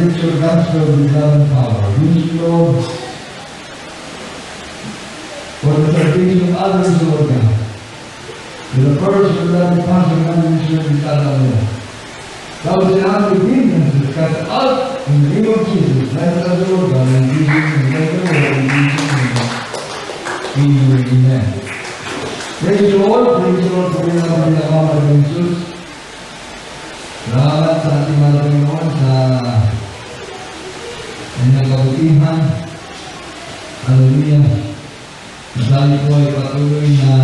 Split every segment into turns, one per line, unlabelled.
preach your gospel with love and power. Use me, Lord, for the salvation of others, Lord God. To the first and love and passion of mission with God, Lord. Thou shalt begin to cast out in the name of Jesus. Let us, Lord God, and Jesus, and let the Lord, in Jesus' name. Amen. Praise the Lord, for the love ng Ama ng Jesus. Salamat sa ating mga Panginoon sa kanyang kabutihan. Hallelujah. Masali po ay patuloy na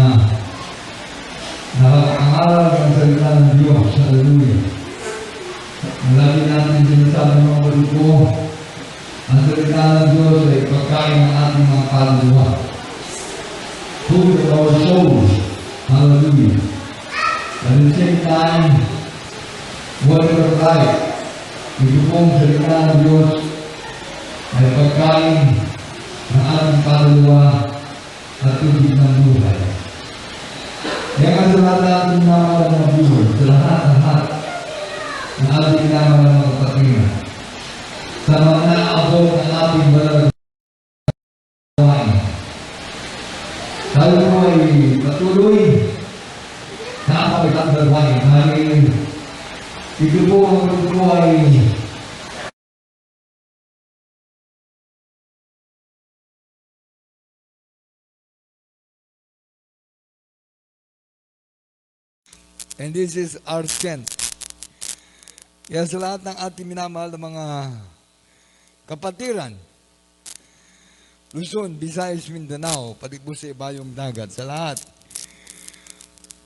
nakakaangaral ng salita ng Diyos. Hallelujah. Lagi natin sinasabi mga kapatid ko, ang salita ng Diyos ay pagkain ng ating mga kaluluwa. Food of our souls. Hallelujah. At the same time, word of life. Ito pong salita ng Diyos ay pagkain ng ating kaluluwa at tubig ng buhay. Kaya nga sa lahat natin mga viewers, sa lahat na ating naman ng mga kapatid, sa mga naabot ng ating balagay, tayo po ay patuloy na kapag-agdalwain. Dahil ito po ay and this is our strength. Kaya sa lahat ng ating minamahal na mga kapatiran, Luzon, Visayas, Mindanao, pati po sa ibayong dagat, sa lahat.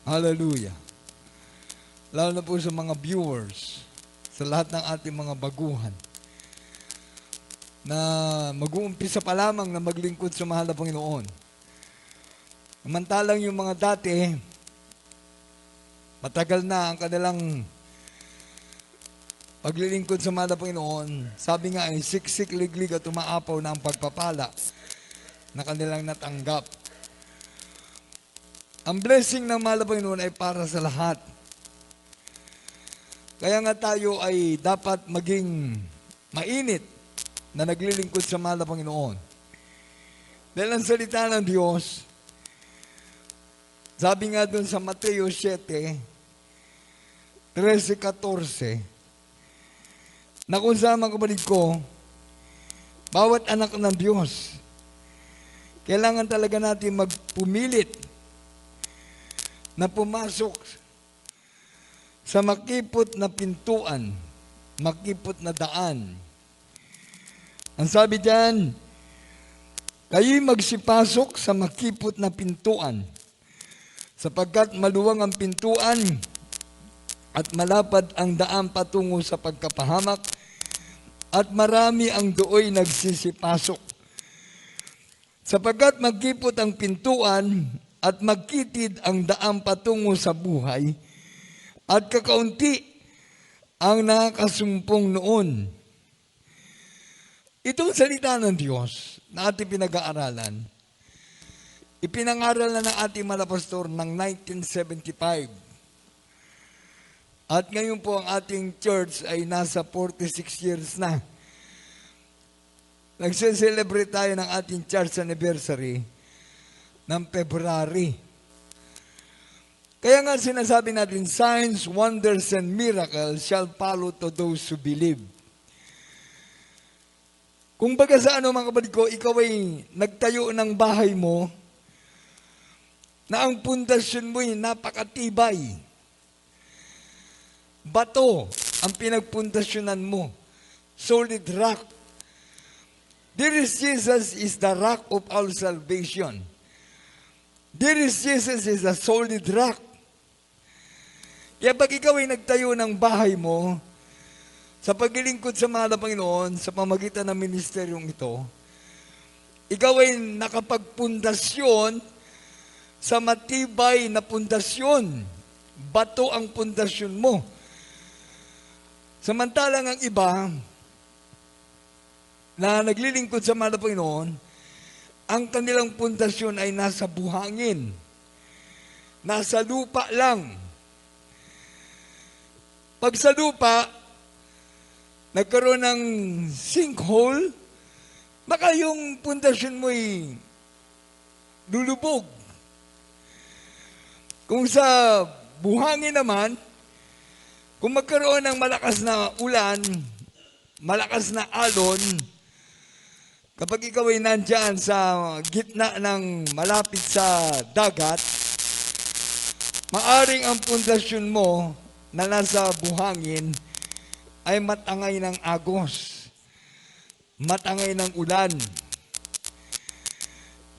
Hallelujah. Lalo na po sa mga viewers, sa lahat ng ating mga baguhan, na mag-uumpisa pa lamang na maglingkod sa mahal na Panginoon. Samantalang yung mga dati, matagal na ang kanilang paglilingkod sa mahal na Panginoon. Sabi nga ay siksik, liglig at umaapaw na ang pagpapala na kanilang natanggap. Ang blessing ng mahal na Panginoon ay para sa lahat. Kaya nga tayo ay dapat maging mainit na naglilingkod sa mahal na Panginoon. Dahil ang salita ng Diyos, sabi nga dun sa Mateo 7, 13-14, na kung saan mga kapatid ko, bawat anak ng Diyos, kailangan talaga natin magpumilit na pumasok sa makipot na pintuan, makipot na daan. Ang sabi diyan, kayo'y magsipasok sa makipot na pintuan, sapagkat maluwang ang pintuan at malapad ang daan patungo sa pagkapahamak, at marami ang dooy nagsisipasok. Sapagkat magkipot ang pintuan at magkitid ang daan patungo sa buhay, at kakaunti ang nakasumpong noon. Itong salita ng Diyos na ating pinag-aaralan, ipinangaral na ng ating malapastor ng 1975. At ngayon po ang ating church ay nasa 46 years na. Nagse-celebrate tayo ng ating church anniversary ng February. Kaya nga sinasabi natin, signs, wonders, and miracles shall follow to those who believe. Kung baga sa ano mga kapatid ko, ikaw ay nagtayo ng bahay mo na ang pundasyon mo ay napakatibay. Bato ang pinagpundasyonan mo. Solid rock. Dearest Jesus is the rock of all salvation. Dearest Jesus is a solid rock. Kaya pag ikaw ay nagtayo ng bahay mo, sa paglilingkod sa mahal na Panginoon, sa pamagitan ng ministeryong ito, ikaw ay nakapagpundasyon sa matibay na pundasyon. Bato ang pundasyon mo. Samantalang ang iba na naglilingkod sa mahal na Panginoon, ang kanilang pundasyon ay nasa buhangin. Nasa lupa lang. Pag sa lupa,
nagkaroon ng sinkhole, baka yung pundasyon mo'y lulubog. Kung sa buhangin naman, kung magkaroon ng malakas na ulan, malakas na alon, kapag ikaw ay nandyan sa gitna ng malapit sa dagat, maaring ang pundasyon mo na nasa buhangin ay matangay ng agos, matangay ng ulan.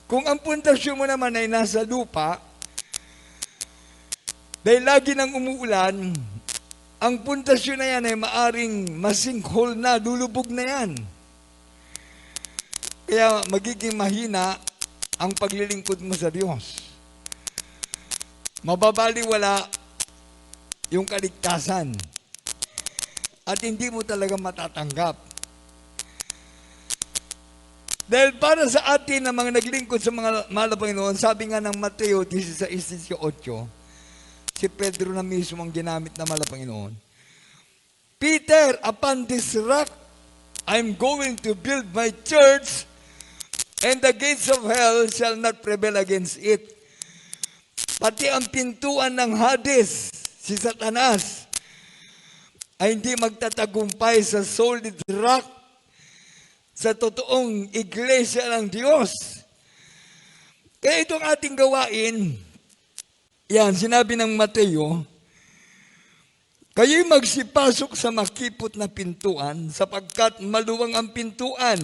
Kung ang pundasyon mo naman ay nasa lupa, dahil lagi nang umuulan, ang pundasyon na yan ay maaring masinkhole na, lulubog na yan. Kaya magiging mahina ang paglilingkod mo sa Diyos. Mababaliwala yung kaligtasan. At hindi mo talaga matatanggap. Dahil para sa atin na mga naglingkod sa mga mahal na Panginoon, sabi nga ng Mateo 16:18, si Pedro na mismo ang ginamit na mahal na Panginoon. Peter, upon this rock, I'm going to build my church, and the gates of hell shall not prevail against it. Pati ang pintuan ng Hades, si Satanas, ay hindi magtatagumpay sa solid rock, sa totoong iglesia ng Diyos. Kaya itong ating gawain, yan, sinabi ng Mateo, kayo'y magsipasok sa makipot na pintuan sapagkat maluwang ang pintuan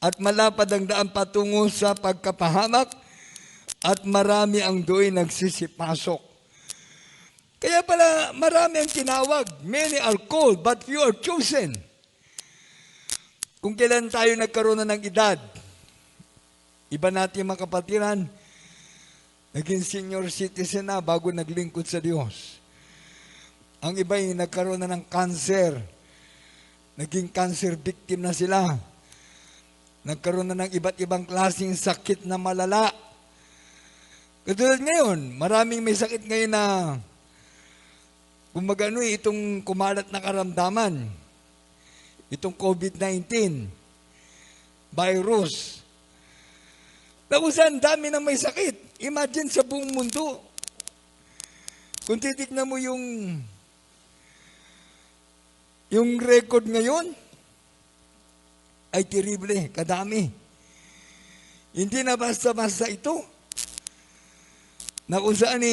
at malapad ang daan patungo sa pagkapahamak at marami ang do'y nagsisipasok. Kaya pala marami ang tinawag. Many are called but few are chosen. Kung kailan tayo nagkaroon na ng edad, iba natin mga kapatiran, naging senior citizen na bago naglingkod sa Diyos. Ang iba ay nagkaroon na ng cancer. Naging cancer victim na sila. Nagkaroon na ng iba't ibang klaseng sakit na malala. Katulad ngayon, maraming may sakit ngayon na kumbaga itong kumalat na karamdaman. Itong COVID-19 virus. Nausan, dami na may sakit. Imagine sa buong mundo. Kung titignan mo yung record ngayon, ay terrible, kadami. Hindi na basta-basta ito. Na kung saan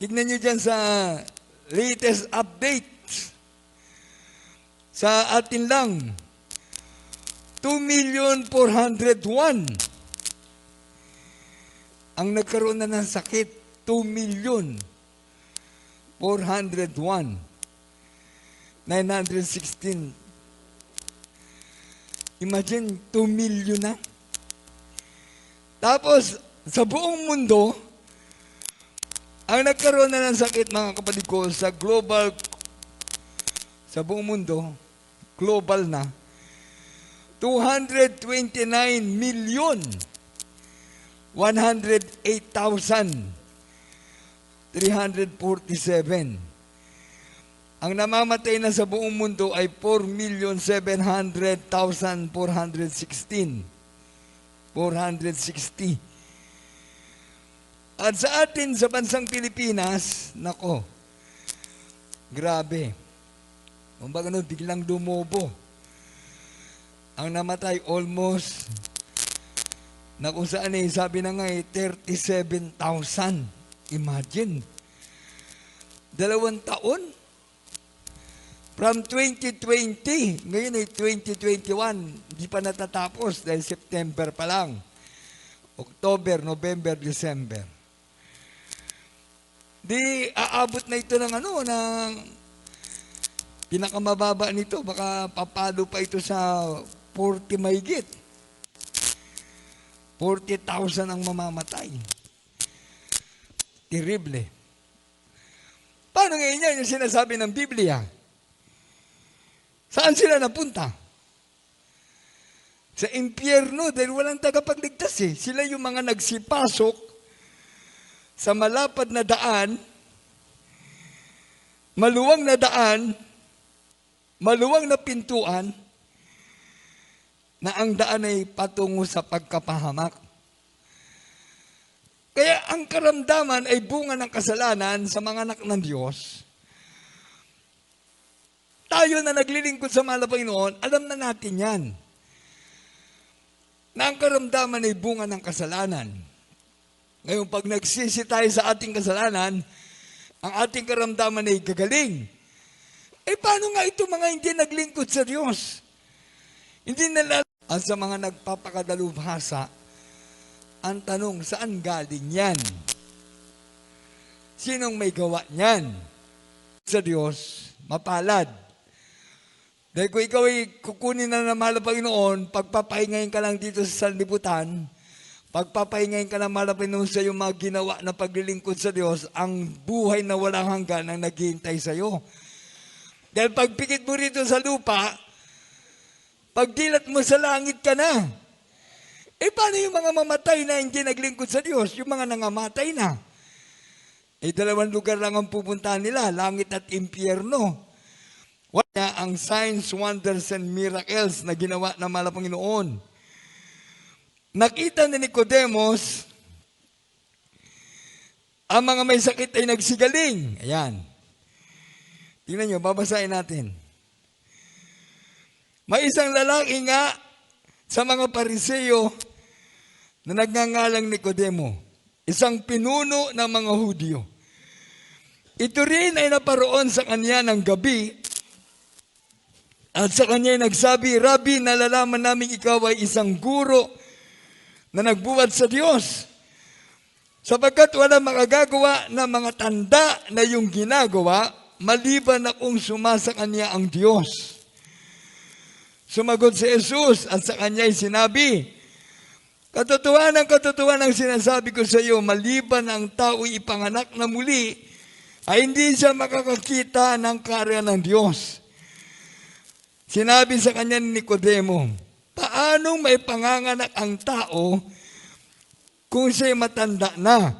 tignan nyo dyan sa latest update, sa atin lang, 2,401,000 ang nagkaroon na ng sakit. 2,401,916. Imagine, 2 million na. Tapos, sa buong mundo, ang nagkaroon na ng sakit, mga kapatid ko, sa buong mundo, global na, 229,108,347. Ang namamatay na sa buong mundo ay 4,700,416. 460. At sa atin, sa bansang Pilipinas, nako, grabe. Kumbaga biglang dumobo. Ang namatay almost, na kung saan sabi na nga 37,000. Imagine. 2 taon. From 2020, ngayon ay 2021, hindi pa natatapos dahil September pa lang. October, November, December. Di aabot na ito ng ng pinakamababa nito, baka papalo pa ito sa 40 mahigit. 40,000 ang mamamatay. Terrible. Paano ngayon yan yung sinasabi ng Biblia? Saan sila napunta? Sa impyerno dahil walang tagapagligtas eh. Sila yung mga nagsipasok sa malapad na daan, maluwang na daan, maluwang na pintuan na ang daan ay patungo sa pagkapahamak. Kaya ang karamdaman ay bunga ng kasalanan sa mga anak ng Diyos. Tayo na naglilingkod sa mahal na Panginoon, alam na natin yan. Na ang karamdaman ay bunga ng kasalanan. Ngayon, pag nagsisi tayo sa ating kasalanan, ang ating karamdaman ay gagaling. Paano nga ito mga hindi naglingkod sa Diyos? Hindi nila at sa mga nagpapakadalubhasa, ang tanong, saan galing yan? Sinong may gawa niyan? Sa Diyos, mapalad. Dahil kung ikaw ay kukunin na ng mahal na Panginoon, pagpapahingayin ka lang dito sa sanlibutan, pagpapahingayin ka ng mahal na Panginoon sa iyong mga ginawa na paglilingkod sa Diyos, ang buhay na walang hanggan ang naghihintay sa iyo. Dahil pagpikit mo rito sa lupa, pagdilat mo sa langit ka na. Paano yung mga mamatay na hindi naglingkod sa Diyos? Yung mga nangamatay na. Dalawang lugar lang ang pupuntahan nila, langit at impyerno. Wala ang signs, wonders, and miracles na ginawa ng mahal na Panginoon. Nakita ni Nicodemus, ang mga may sakit ay nagsigaling. Ayan. Tingnan nyo, babasahin natin. May isang lalaki nga sa mga Pariseo na nagngangalang Nicodemo, isang pinuno ng mga Hudyo. Ito rin ay naparoon sa kanya ng gabi at sa kanya ay nagsabi, Rabbi, nalalaman namin ikaw ay isang guro na nagbuwad sa Diyos, sapagkat wala makagagawa ng mga tanda na yung ginagawa, maliban na kung sumasa kanya ang Diyos. Sumagot si Jesus at sa kanya ay sinabi, katotohanan ang sinasabi ko sa iyo, maliban ang tao'y ipanganak na muli, ay hindi siya makakakita ng kaharian ng Diyos. Sinabi sa kanya ni Nicodemo, paano may panganganak ang tao kung siya'y matanda na?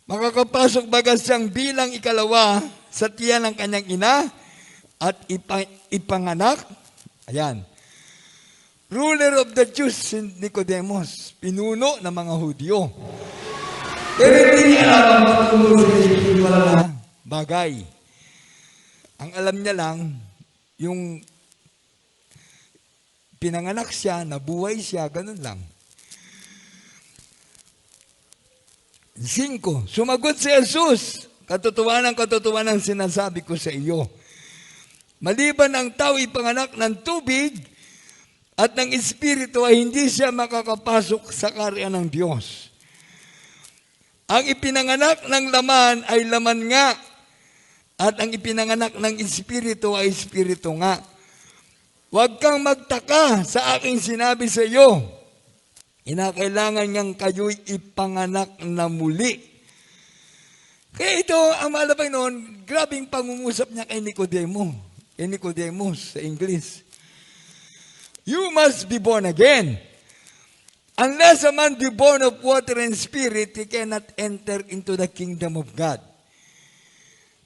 Makakapasok baga siyang bilang ikalawa sa tiyan ng kanyang ina at ipanganak? Ayan. Ruler of the Jews, si Nicodemus, pinuno ng mga Hudyo. Pero hindi niya alam ang patungkol sa spiritual na bagay. Ang alam niya lang, yung pinanganak siya, nabuhay siya, ganun lang. 5. Sumagot si Jesus, katotohanan sinasabi ko sa iyo. Maliban ang tao ipanganak ng tubig at ng Espiritu ay hindi siya makakapasok sa kaharian ng Diyos. Ang ipinanganak ng laman ay laman nga at ang ipinanganak ng Espiritu ay Espiritu nga. Huwag kang magtaka sa aking sinabi sa iyo. Inakailangan niyang kayo'y ipanganak na muli. Kaya ito, ang mahal na Panginoon, grabing pangungusap niya kay Nicodemus sa English. You must be born again. Unless a man be born of water and spirit, he cannot enter into the kingdom of God.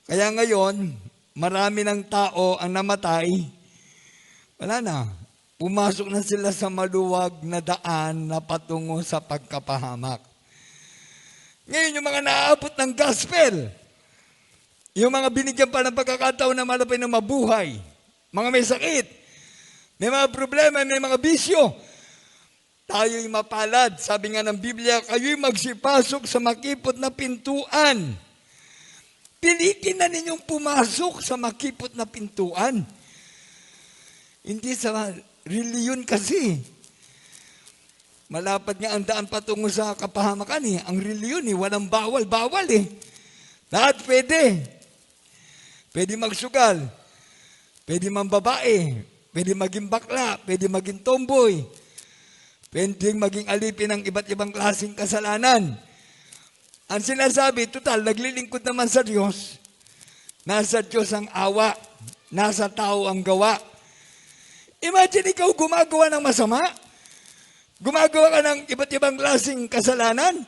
Kaya ngayon, marami ng tao ang namatay. Wala na. Pumasok na sila sa maluwag na daan na patungo sa pagkapahamak. Ngayon, yung mga naaabot ng gospel, yung mga binigyan pa ng pagkakataon na malapay na mabuhay, mga may sakit, may mga problema, may mga bisyo, tayo'y mapalad. Sabi nga ng Biblia, kayo'y magsipasok sa makipot na pintuan. Pilitin na ninyong pumasok sa makipot na pintuan. Hindi sa reliyon kasi. Malapad nga ang daan patungo sa kapahamakan eh. Ang reliyon eh, walang bawal eh. Lahat pwede. Pwede magsugal, pwede mambabae, pwede maging bakla, pwede maging tomboy, pwede maging alipin ng iba't ibang klaseng kasalanan. Ang sinasabi, total, naglilingkod naman sa Diyos. Nasa Diyos ang awa, nasa tao ang gawa. Imagine ikaw gumagawa ng masama, gumagawa ka ng iba't ibang klaseng kasalanan.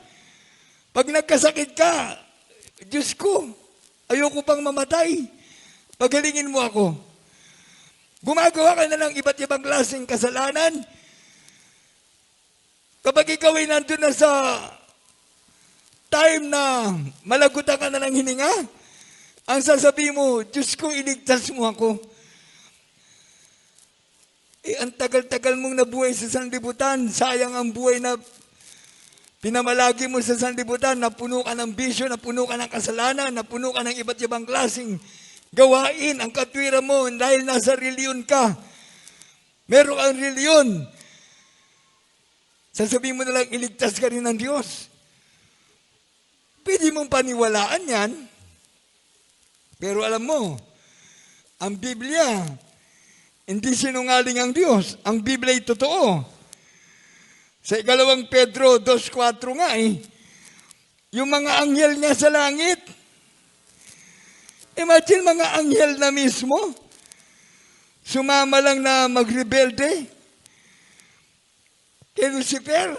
Pag nagkasakit ka, Diyos ko, ayoko pang mamatay. Pagalingin mo ako. Gumagawa ka na ng iba't ibang klaseng kasalanan. Kapag ikaw ay nandun na sa time na malagutan ka na ng hininga, ang sasabihin mo, Diyos ko, iligtas mo ako. Ang tagal-tagal mong nabuhay sa sanlibutan, sayang ang buhay na pinamalagi mo sa sanlibutan, napuno ka ng bisyo, napuno ka ng kasalanan, napuno ka ng iba't ibang klaseng gawain. Ang katwiran mo, dahil nasa reliyon ka, meron kang reliyon, sasabihin mo na lang, iligtas ka rin ng Diyos. Pwede mong paniwalaan yan. Pero alam mo, ang Biblia, hindi sinungaling ang Diyos. Ang Biblia ay totoo. Sa 2 Pedro 2:4 nga yung mga anghel nga sa langit. Imagine mga anghel na mismo, sumama lang na magrebelde kay Lucifer.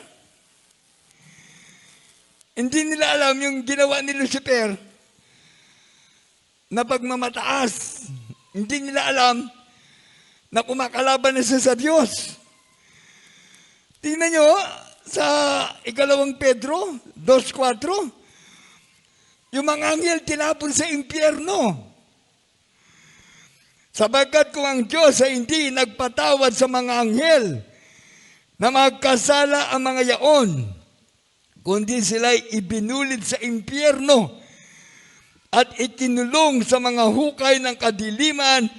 Hindi nila alam yung ginawa ni Lucifer na pagmamataas. Hindi nila alam na kumakalaban na siya sa Diyos. Tingnan nyo, sa 2 Pedro 2:4, yung mga anghel tinapon sa impyerno. Sapagkat kung ang Diyos ay hindi nagpatawad sa mga anghel na magkasala ang mga yaon, kundi sila'y ibinulid sa impyerno at ikinulong sa mga hukay ng kadiliman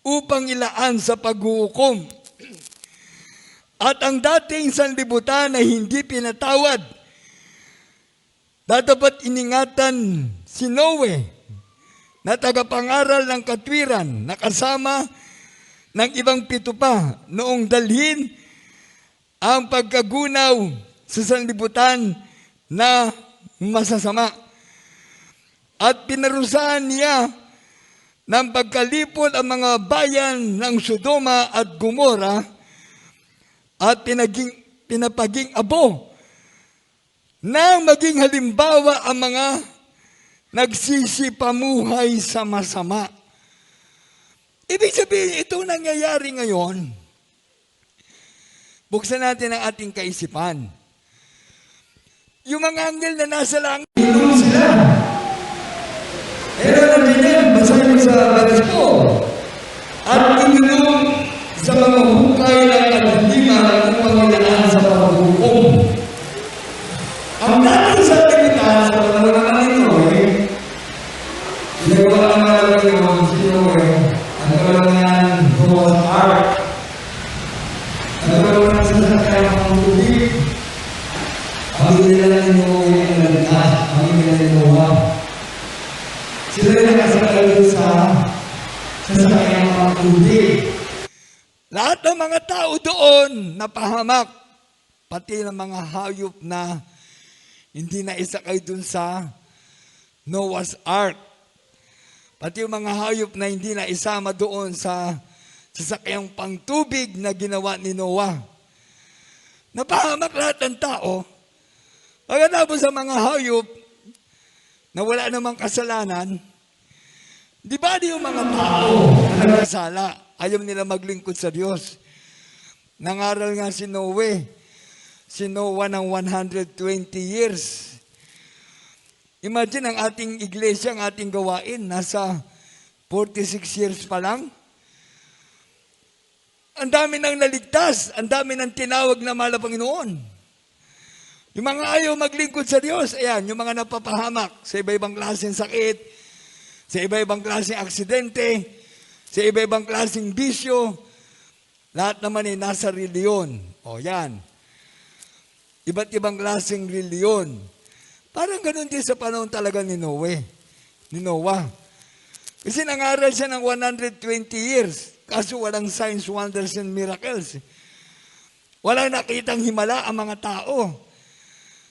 upang ilaan sa paghuhukom. At ang dating sanlibutan ay hindi pinatawad. Dapat iningatan si Noe na tagapangaral ng katwiran na kasama ng ibang 7 pa noong dalhin ang pagkagunaw sa sanlibutan na masasama. At pinarusahan niya ng pagkalipol ang mga bayan ng Sodoma at Gomora at pinapaging abo nang maging halimbawa ang mga nagsisipamuhay sa masama. Ibig sabihin, ito nangyayari ngayon. Buksan natin ang ating kaisipan. Yung mga anghel na nasa langit, hinulong sila. Pero nandiyan, basahin mo sa verse 4. At inulong sa mga hukay ng kadiliman upang ilaan sa paghuhukom. Ang dating sa libutan sa panahon ng Noe, ginagawa ang mga Panginoon si Noe, ang kalangan Noah's Ark. Nagkaroon ng sasakyan ng tubig. Ang nila ni Noe ang nagkas, ang nila ni Noah. Sila yung nakasakay sa sasakyan ng tubig. Lahat ng mga tao doon napahamak, pati ng mga hayop na hindi na isakay doon sa Noah's Ark. Pati yung mga hayop na hindi na isama doon sa sasakyang pangtubig na ginawa ni Noah. Napahamak lahat ng tao. Pagkatapos sa mga hayop na wala namang kasalanan, di ba yung mga tao na nagkasala, ayaw nila maglingkod sa Diyos. Nangaral nga si Noah ng 120 years. Imagine ang ating iglesia, ang ating gawain, nasa 46 years pa lang. Ang dami nang naligtas, ang dami nang tinawag na mahal na Panginoon. Yung mga ayaw maglingkod sa Diyos, ayan, yung mga napapahamak sa iba-ibang klaseng sakit, sa iba-ibang klaseng aksidente, sa iba-ibang klaseng bisyo, lahat naman ay nasa reliyon. O yan. Iba't ibang klaseng reliyon. Parang ganun din sa panahon talaga ni Noah. Kasi nangaral siya ng 120 years, kaso walang signs, wonders, and miracles. Walang nakitang himala ang mga tao.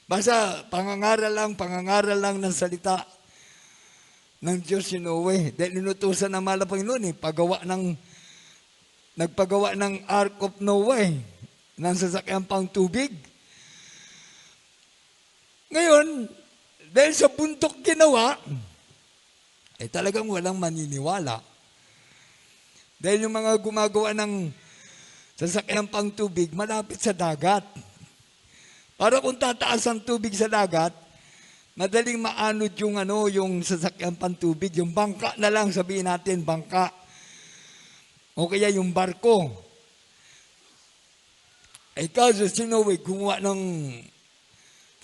Basta pangangaral lang ng salita ng Diyos si Noe. Dahil inutusan ng mahal na Panginoon, nagpagawa ng Ark of Noah, ng sasakyan pang tubig. Ngayon, dahil sa bundok ginawa, talagang walang maniniwala. Dahil yung mga gumagawa ng sasakyan pang tubig, malapit sa dagat. Para kung tataas ang tubig sa dagat, madaling maanod yung yung sasakyan pang tubig, yung bangka na lang, sabihin natin, bangka. O kaya yung barko. Ay kaso si Noe gumawa ng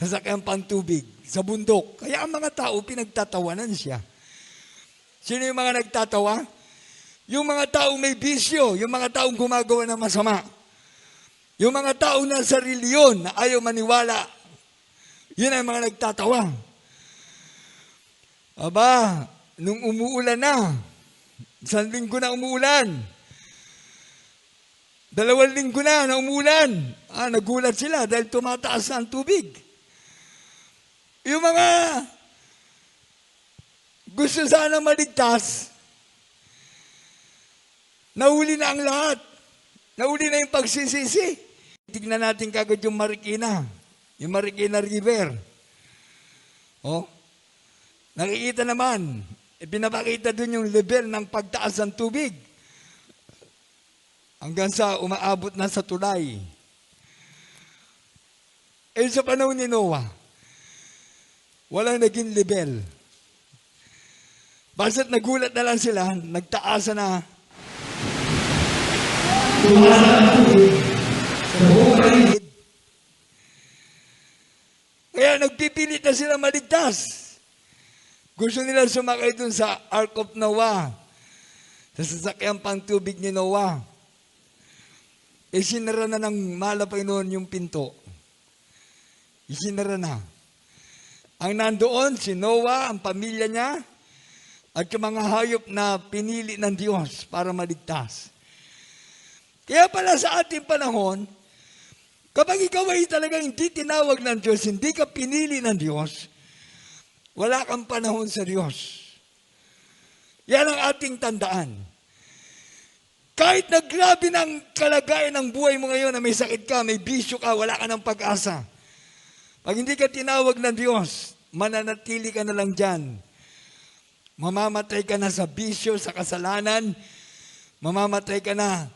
sasakyan pang tubig sa bundok. Kaya ang mga tao pinagtatawanan siya. Sino yung mga nagtatawa? Yung mga taong may bisyo, yung mga taong gumagawa ng masama. Yung mga taong nasa reliyon na ayaw maniwala. Yun ang mga nagtatawa. Aba, nung umuulan na, 1 linggo na umuulan, 2 linggo na umuulan, nagulat sila dahil tumataas na ang tubig. Yung mga gusto sana maligtas, nahuli na ang lahat. Nahuli na yung pagsisisi. Tignan natin kagad yung Marikina River. Oh, nakikita naman, pinapakita dun yung level ng pagtaas ng tubig. Hanggang sa umaabot na sa tulay. Eh sa panahon ni Noah, walang naging level. Basta't nagulat na lang sila, nagtaasa na. Tumaas na ang tubig sa buong paligid. Kaya nagpipilit na sila maligtas. Gusto nila sumakay dun sa Ark of Noah, sa sasakyan pang tubig ni Noah. Isinara na ng malapay noon yung pinto. Isinara na. Ang nandoon, si Noah, ang pamilya niya, at yung mga hayop na pinili ng Diyos para maligtas. Kaya pala sa ating panahon, kapag ikaw ay talagang hindi tinawag ng Diyos, hindi ka pinili ng Diyos, wala kang panahon sa Diyos. Yan ang ating tandaan. Kahit na grabe ng kalagayan ng buhay mo ngayon na may sakit ka, may bisyo ka, wala ka ng pag-asa. Pag hindi ka tinawag ng Diyos, mananatili ka na lang dyan. Mamamatay ka na sa bisyo, sa kasalanan. Mamamatay ka na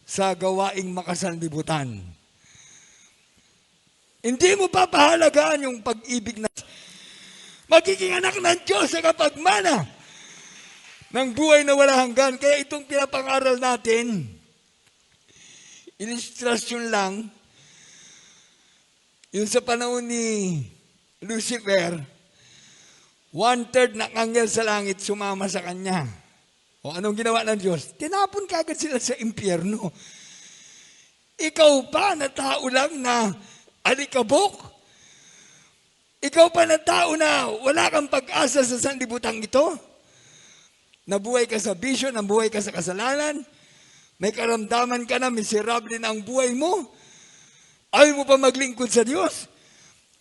sa gawaing makasanlibutan. Hindi mo papahalagaan yung pag-ibig na magiging anak ng Diyos sa kapagmana ng buhay na wala hanggan. Kaya itong pinapangaral natin, ilustrasyon lang, yung sa panahon ni Lucifer, 1/3 ng anghel sa langit sumama sa kanya. O anong ginawa ng Diyos? Tinapon kagad sila sa impyerno. Ikaw pa na tao lang na alikabok? Ikaw pa na tao na wala kang pag-asa sa sanlibutan ito? Nabuhay ka sa bisyo, nabuhay ka sa kasalanan, may karamdaman ka na, miserable na ang buhay mo, ayaw mo pa maglingkod sa Diyos?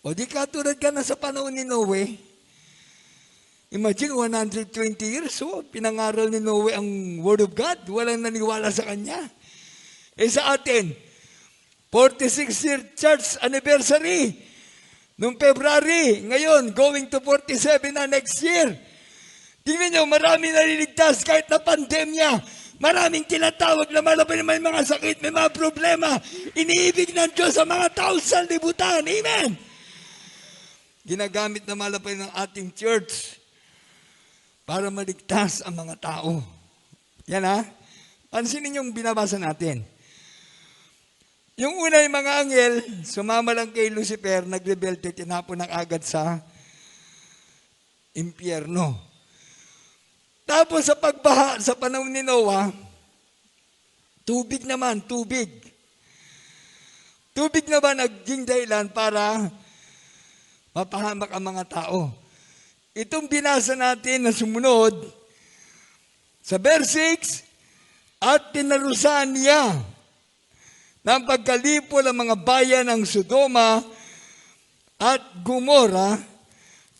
O di katulad ka na sa panahon ni Noe. Imagine, 120 years old, pinangaral ni Noe ang Word of God, walang naniwala sa kanya. Eh sa atin, 46-year church anniversary, noong February, ngayon, going to 47 na next year. Tingnan nyo, marami naliligtas kahit na pandemya. Maraming tinatawag na malabay na may mga sakit, may mga problema. Iniibig ng Diyos sa mga tao sa libutan. Amen! Ginagamit na malabay ng ating church para maligtas ang mga tao. Yan ha? Pansinin yung binabasa natin. Yung una yung mga anghel, sumama lang kay Lucifer, nagrebelte, tinapon ng agad sa impyerno. Tapos sa pagbaha, sa panahon ni Noah, tubig naman, tubig. Tubig naman naging dahilan para mapahamak ang mga tao. Itong binasa natin na sumunod, sa verse 6, at pinarusahan niya ng pagkalipol ang mga bayan ng Sodoma at Gomora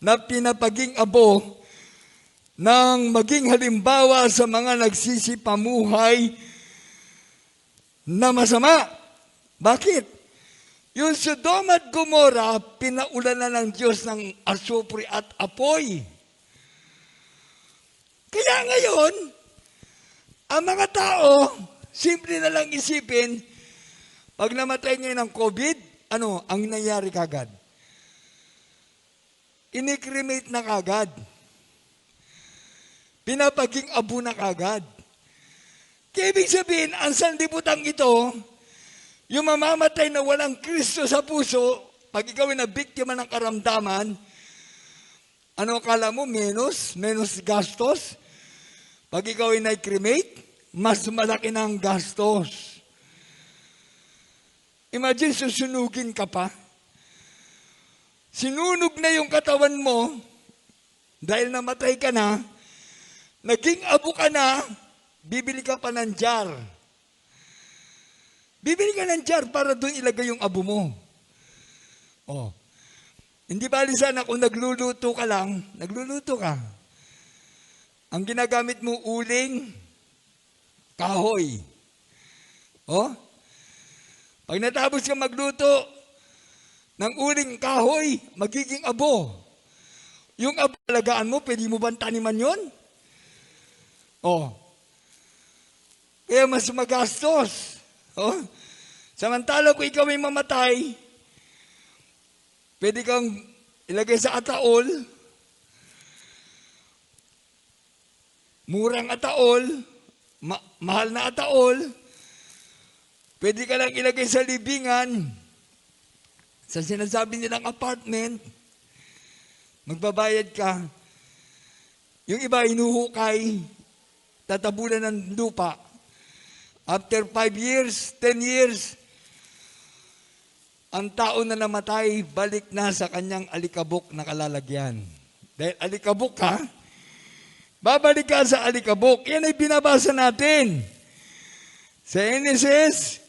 na pinapaging abo nang maging halimbawa sa mga nagsisipamuhay na masama. Bakit? Yung Sodoma at Gomora, pinaulanan ng Diyos ng asupre at apoy. Kaya ngayon, Ang mga tao, simple na lang isipin, pag namatay ngayon ng COVID, ano ang nangyari kagad? Inikremate na kagad. Pinapaging abo na kagad. Kaya ibig sabihin, ang sanlibutan ito, yung mamamatay na walang Kristo sa puso, pag ikaw ay nabiktima ng karamdaman, ano akala mo? Menos gastos? Pag ikaw ay na-cremate, mas malaki na ang gastos. Imagine, susunugin ka pa. Sinunog na yung katawan mo, dahil namatay ka na, naging abo ka na, bibili ka pa ng jar. Bibili ka ng jar para doon ilagay yung abo mo. Oh. Hindi bali sana kung nagluluto ka lang, nagluluto ka. Ang ginagamit mo uling, kahoy. Oh? Pag natapos ka magluto ng uling kahoy, magiging abo. Yung abo alagaan mo, pwede mo bang taniman yun? Oh. Kaya mas magastos. Oh? Samantala kung ikaw ay mamatay, pwede kang ilagay sa ataol, murang ataol, mahal na ataol, pwede ka lang ilagay sa libingan, sa sinasabi nilang apartment, magbabayad ka. Yung iba inuhukay, tatabunan ng lupa. After 5 years, 10 years, ang tao na namatay, balik na sa kanyang alikabok na kalalagyan. Dahil alikabok ka, babalik ka sa alikabok. Yan ay binabasa natin. Sa Genesis,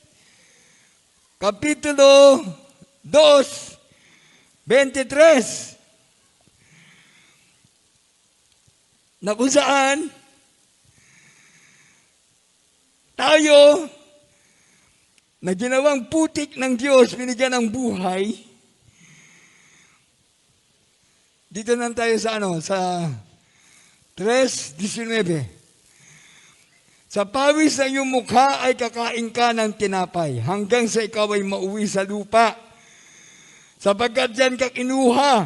Kapitulo 2, 23. Na kung saan, tayo, na ginawang putik ng Diyos, binigyan ng buhay. Dito na tayo sa sa 3:19. Sa pawis ng iyong mukha ay kakain ka ng tinapay, hanggang sa ikaw ay mauwi sa lupa. Sapagkat diyan ka kinuha,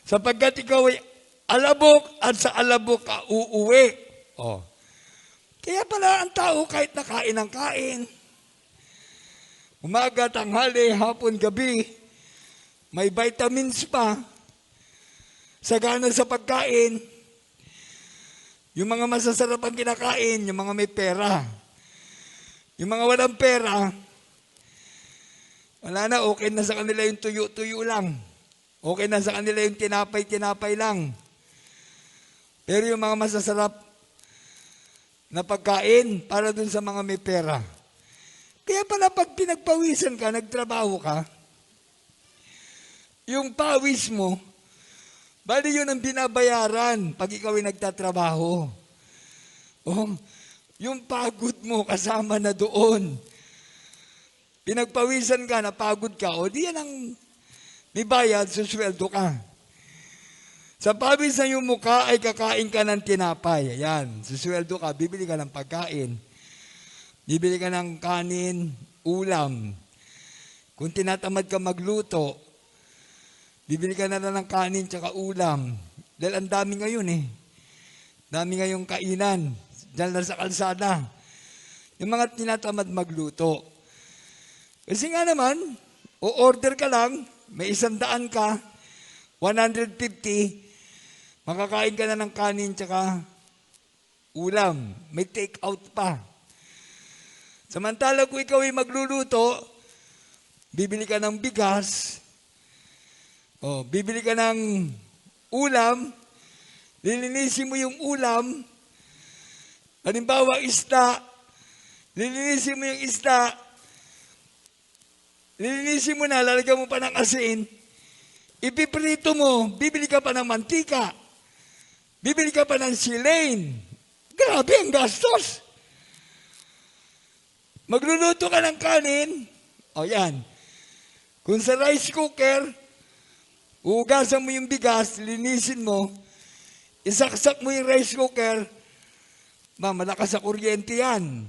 sapagkat ikaw ay alabok at sa alabok ka uuwi. Oh. Kaya pala ang tao kahit nakain ng kain, umaga, tanghali, hapon, gabi, may vitamins pa, sagana sa pagkain, yung mga masasarap ang kinakain, yung mga may pera. Yung mga walang pera, wala na, okay na sa kanila yung tuyo-tuyo lang. Okay na sa kanila yung tinapay-tinapay lang. Pero yung mga masasarap na pagkain para dun sa mga may pera. Kaya pala pag pinagpawisan ka, nagtrabaho ka, yung pawis mo, bali yun ang binabayaran pag ikaw ay nagtatrabaho. Oh, yung pagod mo kasama na doon. Pinagpawisan ka, napagod ka, o di yan ang may bayad, susweldo ka. Sa pawis ng iyong mukha ay kakain ka ng tinapay. Ayan, susweldo ka, bibili ka ng pagkain. Bibili ka ng kanin, ulam. Kung tinatamad ka magluto, bibili ka na lang ng kanin tsaka ulam. Dahil ang dami ngayon Dami ngayong kainan. Diyan lang sa kalsada. Yung mga tinatamad magluto. Kasi nga naman, o-order ka lang, may 100 ka, 150, makakain ka na ng kanin tsaka ulam. May take out pa. Samantala kung ikaw ay magluluto, bibili ka ng bigas, bibili ka ng ulam, lilinisin mo yung ulam, halimbawa isda, lilinisin mo yung isda, lilinisin mo na, lalagyan mo pa ng asin, ipiprito mo, bibili ka pa ng mantika, bibili ka pa ng silane. Grabe ang gastos. Magluluto ka ng kanin, yan. Kung sa rice cooker, hugasan mo yung bigas, linisin mo, isaksak mo yung rice cooker, malakas sa kuryente yan.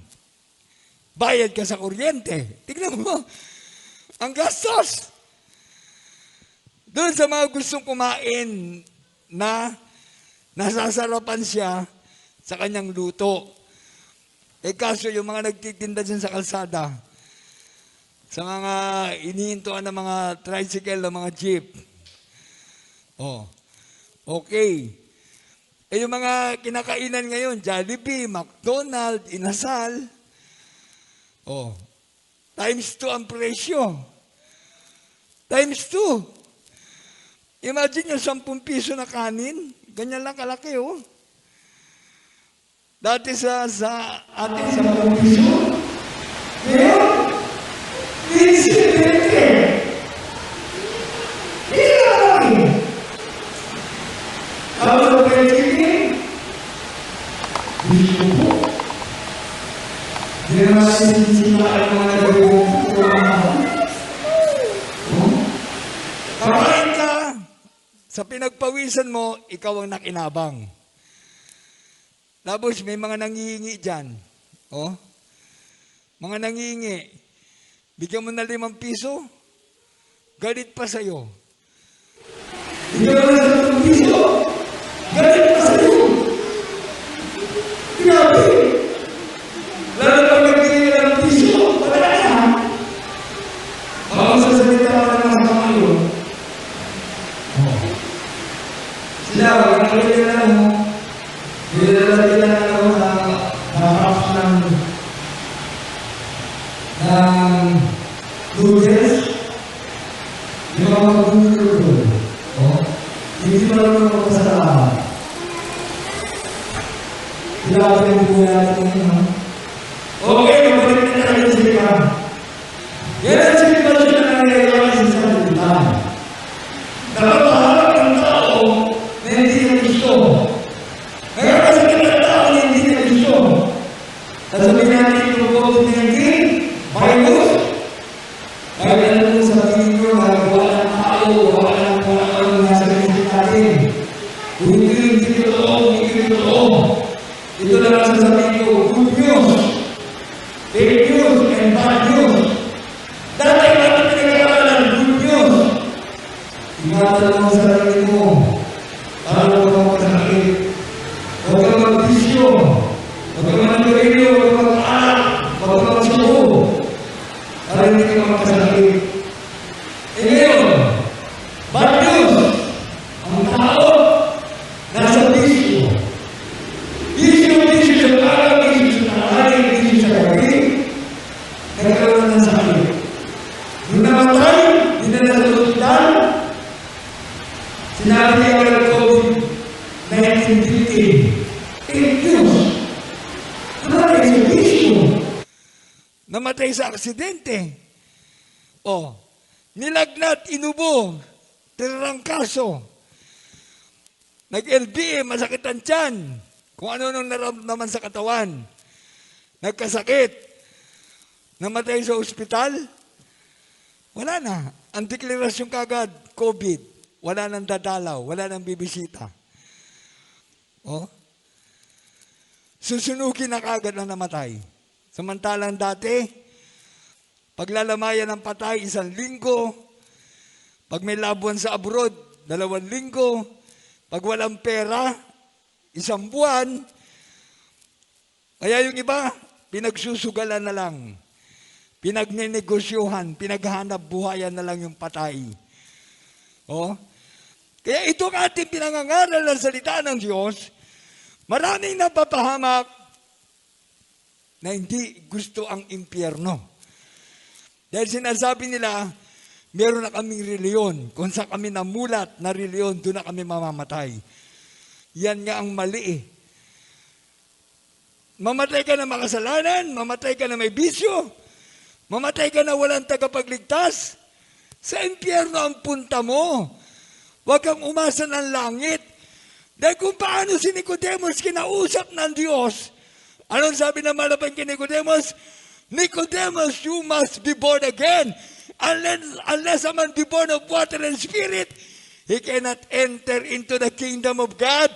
Bayad ka sa kuryente. Tignan mo, ang gastos. Doon sa mga gustong kumain na nasasarapan siya sa kanyang luto. Kaso yung mga nagtitinda dyan sa kalsada, sa mga inihintuan ng mga tricycle, ng mga jeep. Okay. Yung mga kinakainan ngayon, Jollibee, McDonald's, Inasal, times 2 ang presyo. Times 2. Imagine yung 10 piso na kanin, ganyan lang kalaki, Dati sa atin, 10 piso. Ngayon, 15-20. Kalau begini, bispo, dia masih cinta dengan kakain ka, sa pinagpawisan mo, ikaw ang nakinabang. Tapos may mga nangihingi dyan. Mga nangihingi. Bigyan mo na 5 piso, galit pa sa'yo. Bigyan mo na 5 piso, galit pa sa'yo. Grabe. Lalo pag nagbigay ka ng piso, wala na. Baka sasalita ka na masama yun. Sila, nakakita na mo. Nilalagyan na ako na harap ng noodles. Yung mga noodles. Hindi pa naman ako kasalahan. Grabe yung buhay natin yun. Okay, mabalik na tayo sa sika. Yan ang sitwasyon na nangyayari sa sanlibutan. Nakapaharap ng tao na hindi na gusto. Nagkakasakit ng tao na hindi na gusto. Sasabihin natin yung COVID-19, virus. Kahit alam mo sa tingin nyo, magawa ng tao, gawa ng kung ano nasa isip natin. Kung hindi totoo. Ito na lang sasabihin ko, good news, fake news, and bad news. Dati natin pinag-aaralan, good news. Ingatan mo sa sarili mo, para huwag kang magkasakit. Huwag kang magbisyo, huwag kang managawin, huwag kang mag-alak, huwag kang magsuko, para hindi ka magkasakit. Ngayon, bad news, ang tao, nasa bisyo. Bisyo sa araw, bisyo sa tanghali, bisyo sa gabi, nagkaroon ng sakit. Nung namatay, dinala sa ospital, sinabi niya ng COVID-19 fake news. Namatay sa bisyo. Namatay sa aksidente. Nilagnat, inubo, tirangkaso. Nag-LBA, masakit ang tiyan. Kung ano nung naramdaman sa katawan. Nagkasakit. Namatay sa ospital. Wala na. Ang deklarasyon kagad, COVID. Wala nang dadalaw. Wala nang bibisita. Susunugin na kagad na namatay. Samantalang dati, paglalamayan ng patay, 1 linggo. Pag may labuan sa abroad, 2 linggo. Pag walang pera, 1 buwan. Kaya yung iba, pinagsusugalan na lang. Pinagnenegosyohan, pinaghanap buhayan na lang yung patay. Kaya itong ating pinangangaral ng salita ng Diyos, maraming napapahamak na hindi gusto ang impyerno. Dahil sinasabi nila, meron na kaming reliyon. Kung saan kami namulat na reliyon, doon na kami mamamatay. Yan nga ang mali. Mamatay ka na makasalanan, mamatay ka na may bisyo, mamatay ka na walang tagapagligtas. Sa impyerno ang punta mo. Huwag kang umasa ng langit. Dahil kung paano si Nicodemus kinausap ng Diyos, anong sabi ng malapang kay Nicodemus? Nicodemus, you must be born again. Unless a man be born of water and spirit, he cannot enter into the kingdom of God.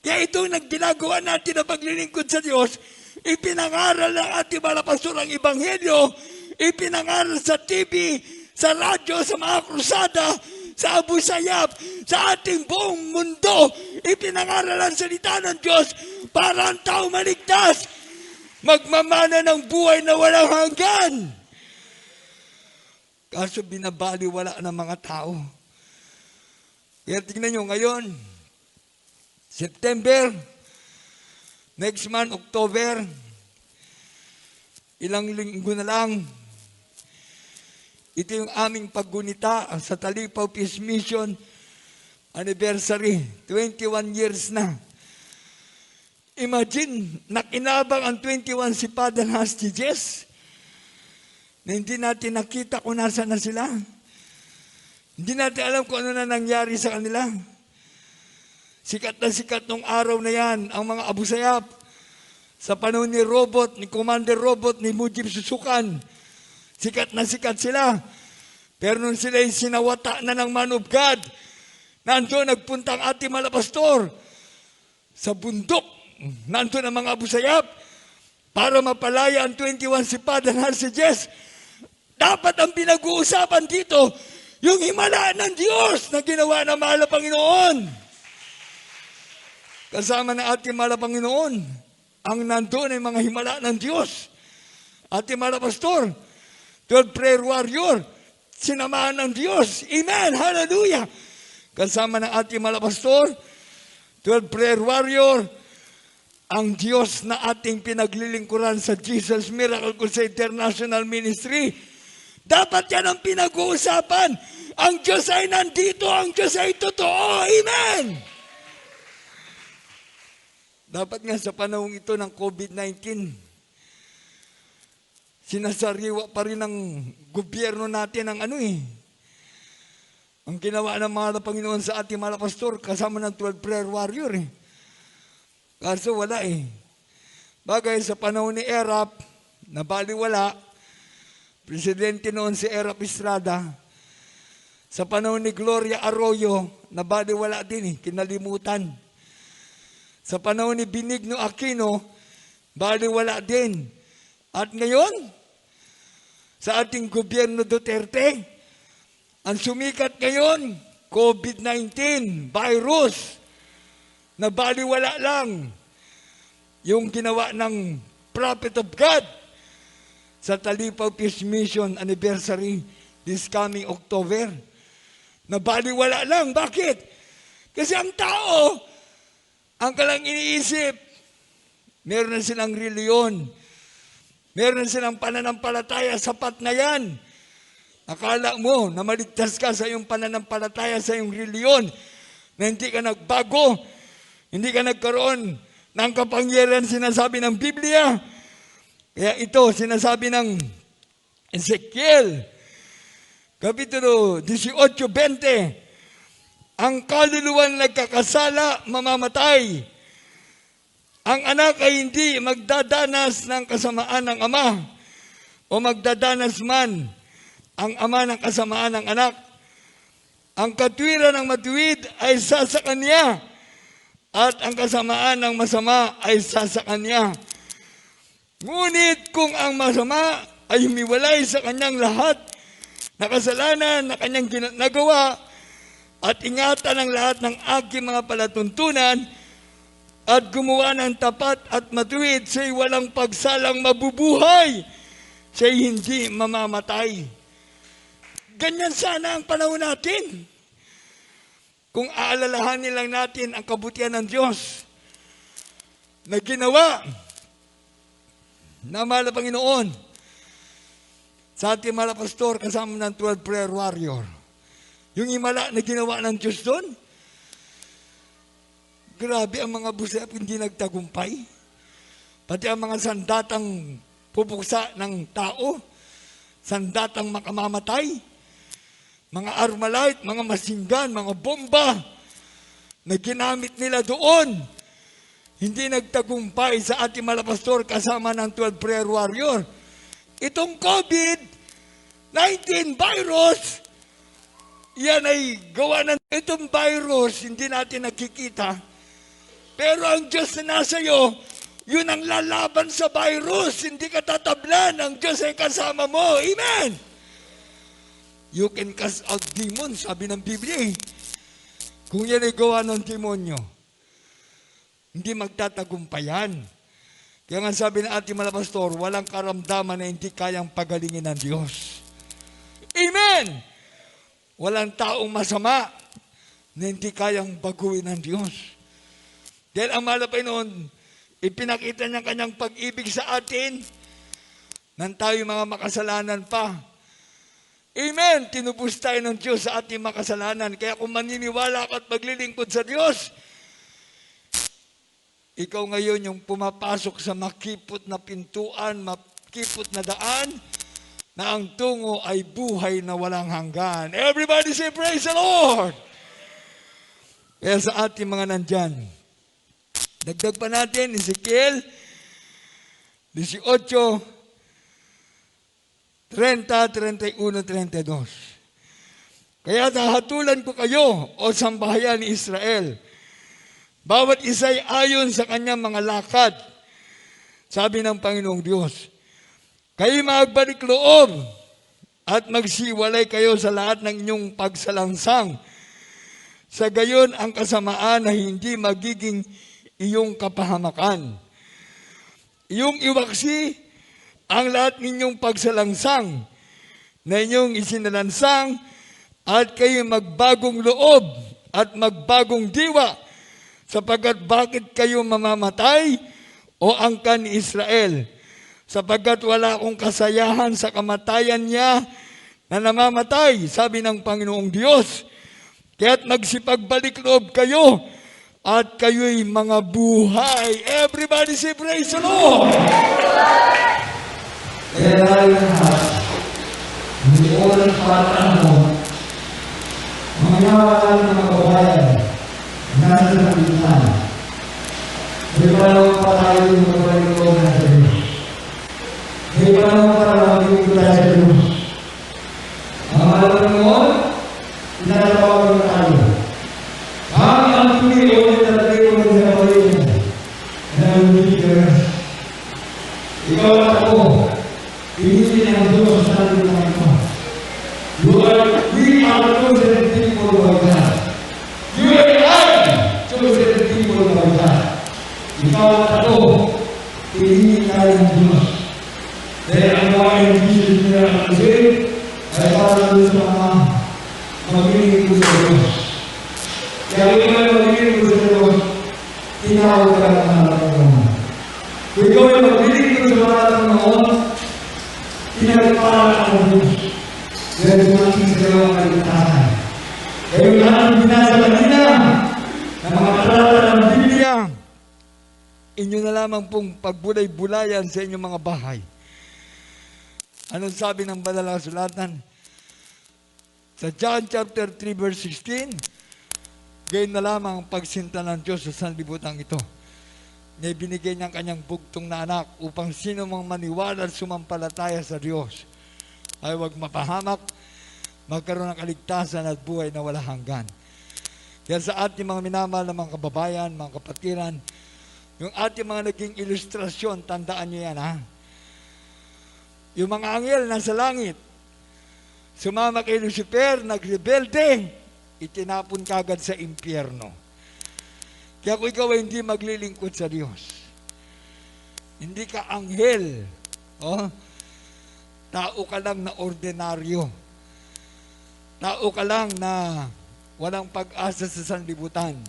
Kaya itong nagginagawa natin na paglilingkod sa Diyos, ipinangaral ng ating mga pastor ang Ebanghelyo, ipinangaral sa TV, sa radyo, sa mga krusada, sa Abu Sayyaf, sa ating buong mundo, ipinangaral ang salita ng Diyos para ang tao maligtas, magmamana ng buhay na walang hanggan. Kaso binabaliwala ng mga tao. Kaya tingnan nyo ngayon, September, next month, October, ilang linggo na lang, ito yung aming paggunita sa Talipaw Peace Mission anniversary, 21 years na. Imagine, nakinabang ang 21 si Father Hastiges, na hindi natin nakita kung nasa na sila. Hindi natin alam kung ano na nangyari sa kanila. Sikat na sikat nung araw na yan, ang mga Abu Sayyaf, sa panahon ni Robot, ni Commander Robot, ni Mujib Susukan, sikat na sikat sila. Pero nung sila sinawata na ng man of God, nandoon nagpunta ang ating mga pastor sa bundok, nandoon ang mga Abu Sayyaf, para mapalaya ang 21 si Father Hastiges. Dapat ang pinag-uusapan dito, yung himala ng Diyos na ginawa ng mahal na Panginoon. Kasama ng ating mahal na Panginoon, ang nandoon ay mga himala ng Diyos. Ating mahal na pastor, 12 prayer warrior, sinamahan ng Diyos. Amen, hallelujah. Kasama ng ating mahal na pastor, 12 prayer warrior, ang Diyos na ating pinaglilingkuran sa Jesus Miracle Crusade International Ministry. Dapat yan ang pinag-uusapan. Ang Diyos ay nandito, ang Diyos ay totoo. Amen! Dapat nga sa panahong ito ng COVID-19, sinasariwa pa rin ng gobyerno natin ang ang ginawa ng mga Panginoon sa ating mga pastor kasama ng 12 prayer warrior Kaso wala Bagay sa panahon ni Erap, nabaliwala, presidente noon si Erap Estrada, sa panahon ni Gloria Arroyo, nabaliwala din kinalimutan. Sa panahon ni Benigno Aquino, baliwala din. At ngayon, sa ating gobyerno Duterte, ang sumikat ngayon, COVID-19, virus, na baliwala lang yung ginawa ng Prophet of God sa Talipaw Peace Mission anniversary this coming October. Na baliwala lang. Bakit? Kasi ang tao, ang kalang iniisip, meron na silang reliyon, meron na silang pananampalataya, sapat na yan. Akala mo na maligtas ka sa iyong pananampalataya, sa iyong reliyon, na hindi ka nagbago, hindi ka nagkaroon ng kapangyarihan sinasabi ng Biblia. Kaya ito, sinasabi ng Ezekiel, Kapitulo 18:20, ang kaluluwang nagkakasala, mamamatay. Ang anak ay hindi magdadanas ng kasamaan ng ama, o magdadanas man ang ama ng kasamaan ng anak. Ang katwiran ng matuwid ay sa kanya, at ang kasamaan ng masama ay sa kanya. Ngunit kung ang masama ay humiwalay sa kanyang lahat na kasalanan na kanyang nagawa, at ingatan ang lahat ng aking mga palatuntunan, at gumawa ng tapat at matuwid, siya'y walang pagsalang mabubuhay, siya'y hindi mamamatay. Ganyan sana ang panahon natin. Kung aalalahanin lang natin ang kabutihan ng Diyos na ginawa na mahal na Panginoon sa ating mahal na pastor kasama ng 12 prayer warrior. Yung himala na ginawa ng Diyos doon, grabe ang mga busep hindi nagtagumpay. Pati ang mga sandatang pupuksa ng tao, sandatang makamamatay, mga Armalite, mga masinggan, mga bomba na ginamit nila doon, hindi nagtagumpay sa ating mga pastor kasama ng 12 prayer warrior. Itong COVID-19 virus, yan ay gawa ng itong virus, hindi natin nakikita. Pero ang Diyos na nasa iyo, yun ang lalaban sa virus. Hindi ka tatablan. Ang Diyos ay kasama mo. Amen! You can cast out demons, sabi ng Biblia eh. Kung yan ay gawa ng demonyo, hindi magtatagumpayan. Kaya nga sabi ng ating mga pastor, walang karamdaman na hindi kayang pagalingin ng Diyos. Amen! Walang taong masama na hindi kayang baguhin ng Diyos. Dahil ang mahal na Panginoon, ipinakita niya kanyang pag-ibig sa atin nang tayo mga makasalanan pa. Amen! Tinubos tayo ng Diyos sa ating makasalanan. Kaya kung maniniwala ka at maglilingkod sa Diyos, ikaw ngayon yung pumapasok sa makipot na pintuan, makipot na daan, na ang tungo ay buhay na walang hanggan. Everybody say, praise the Lord! Kaya sa ating mga nandyan, dagdag pa natin, Ezekiel 18, 30, 31, 32. Kaya hahatulan ko kayo, o sambahayan ni Israel, bawat isa'y ayon sa kanyang mga lakad. Sabi ng Panginoong Diyos, kayo magbalik loob at magsiwalay kayo sa lahat ng inyong pagsalangsang. Sa gayon ang kasamaan na hindi magiging iyong kapahamakan. Iyong iwaksi ang lahat ninyong pagsalangsang na inyong isinalansang at kayo magbagong loob at magbagong diwa sapagkat bakit kayo mamamatay o angkan ni Israel? Sapagkat wala akong kasayahan sa kamatayan niya na namamatay, sabi ng Panginoong Diyos. Kaya't magsipagbalik loob kayo at kayo'y mga buhay. Everybody say praise the Lord!
Kaya tayo lahat, hindi oras para mo, mga nawala ng mga kabayan, nasa sa pitan. Di ba naman pa tayo yung mabalik ko na sa Diyos? Di ba naman para magiging ko tayo sa Diyos? Ang alam mo, tinatawag mo tayo. Ang tuloy o tinatawag mo sa pagkakas na lumitigas. Ikaw at ako, pinili ng Diyos sa ating mga ito. We are chosen people of God. You and I, chosen people of God. Ikaw at ako, pinili tayo ng Diyos. Dahil ang mga ibigin niya ang isip, ay para doon sa mga magiging ko sa Diyos. Kaya kung ikaw ay magiging ko sa Diyos, tinawag ka ng mga Panginoon. Kung ikaw ay magiging ko sa mga Panginoon, pinagpala ang Diyos. Dahil sumaking sa iyo ang kaligtasan. Kaya yung lahat ng binasa kanina, na mga talata ng Biblia, inyo na lamang pong pagbulay-bulayan sa inyong mga bahay. Anong sabi ng banal na kasulatan? Sa John chapter 3 verse 16, gayon na lamang ang pagsinta ng Diyos sa sanlibutan ito. May binigay niyang kanyang bugtong na anak upang sino mang maniwala at sumampalataya sa Diyos ay huwag mapahamak, magkaroon ng kaligtasan at buhay na wala hanggan. Kaya sa ating mga minamahal na mga kababayan, mga kapatiran, yung ating mga naging ilustrasyon, tandaan niyo yan ha. Yung mga anghel nasa langit, sumama kay Lucifer, nagrebelde, itinapon kagad sa impyerno. Kaya kung ikaw ay hindi maglilingkod sa Diyos, hindi ka anghel, tao ka lang na ordinaryo, tao ka lang na walang pag-asa sa sanlibutan.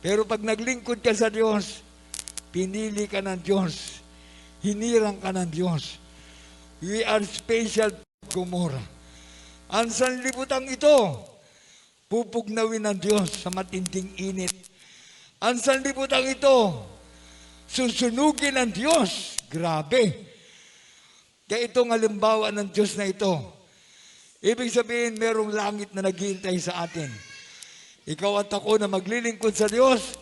Pero pag naglingkod ka sa Diyos, pinili ka ng Diyos, hinirang ka ng Diyos. We are special Gomorrah. Ang sanlibutan ito, pupugnawin ng Diyos sa matinding init. Ang sanlibutan ito, susunugin ng Diyos. Grabe. Kaya itong halimbawa ng Diyos na ito, ibig sabihin, merong langit na naghihintay sa atin. Ikaw at ako na maglilingkod sa Diyos,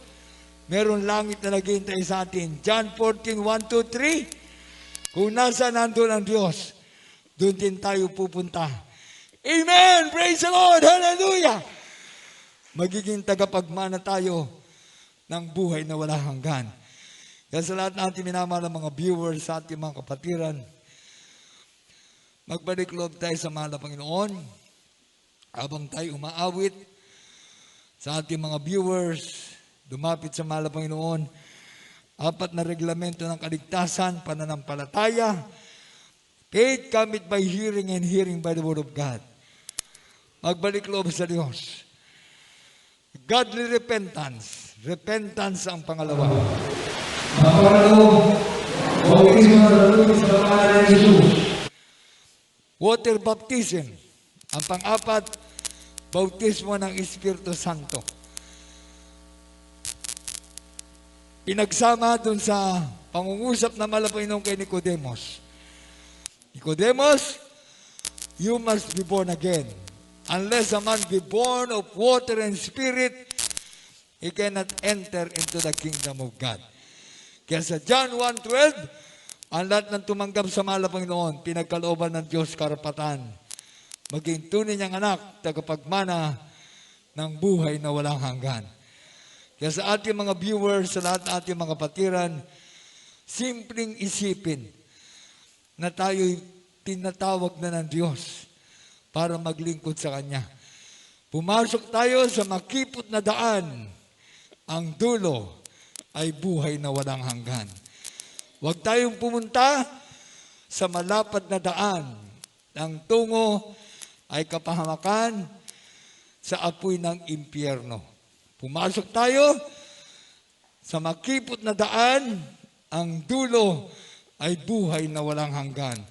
merong langit na naghihintay sa atin. John 14, 1, 2, 3, kung nasa nandun ang Diyos, doon din tayo pupunta. Amen! Praise the Lord! Hallelujah! Magiging tagapagmana tayo
ng buhay na walang hanggan. Kaya sa lahat natin minamahal ng mga viewers, sa ating mga kapatiran, magbalik loob tayo sa mahal na Panginoon habang tayo umaawit sa ating mga viewers, dumapit sa mahal na Panginoon. 4 na reglamento ng kaligtasan, pananampalataya, faith cometh by hearing and hearing by the word of God. Magbalik loob sa Diyos. Godly repentance. Repentance ang pangalawa. Water baptism. Ang pang-4, bautismo ng Espiritu Santo. Pinagsama dun sa pangungusap na Panginoon kay Nicodemus. Nicodemus, you must be born again. Unless a man be born of water and spirit, he cannot enter into the kingdom of God. Kaya sa John 1:12, ang lahat ng tumanggap sa mahal na Panginoon, pinagkalooban ng Diyos karapatan, maging tunay niyang anak, tagapagmana ng buhay na walang hanggan. Kaya sa ating mga viewers, sa lahat ng ating mga patiran, simpleng isipin na tayo'y tinatawag na ng Diyos para maglingkod sa Kanya. Pumasok tayo sa makipot na daan. Ang dulo ay buhay na walang hanggan. Huwag tayong pumunta sa malapad na daan. Ang tungo ay kapahamakan sa apoy ng impyerno. Pumasok tayo sa makipot na daan. Ang dulo ay buhay na walang hanggan.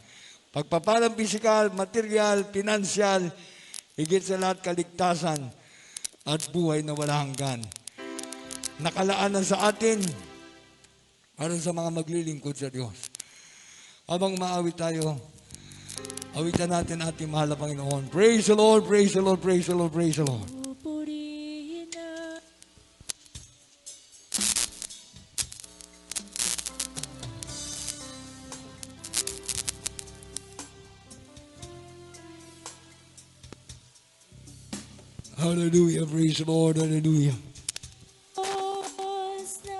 Pagpapalang pisikal, material, pinansyal, higit sa lahat kaligtasan at buhay na walang hanggan. Nakalaan na sa atin para sa mga maglilingkod sa Diyos. Habang maawit tayo, awitan natin ating mahal na Panginoon. Praise the Lord, praise the Lord, praise the Lord, praise the Lord. Hallelujah, praise the Lord, hallelujah.
Diyos na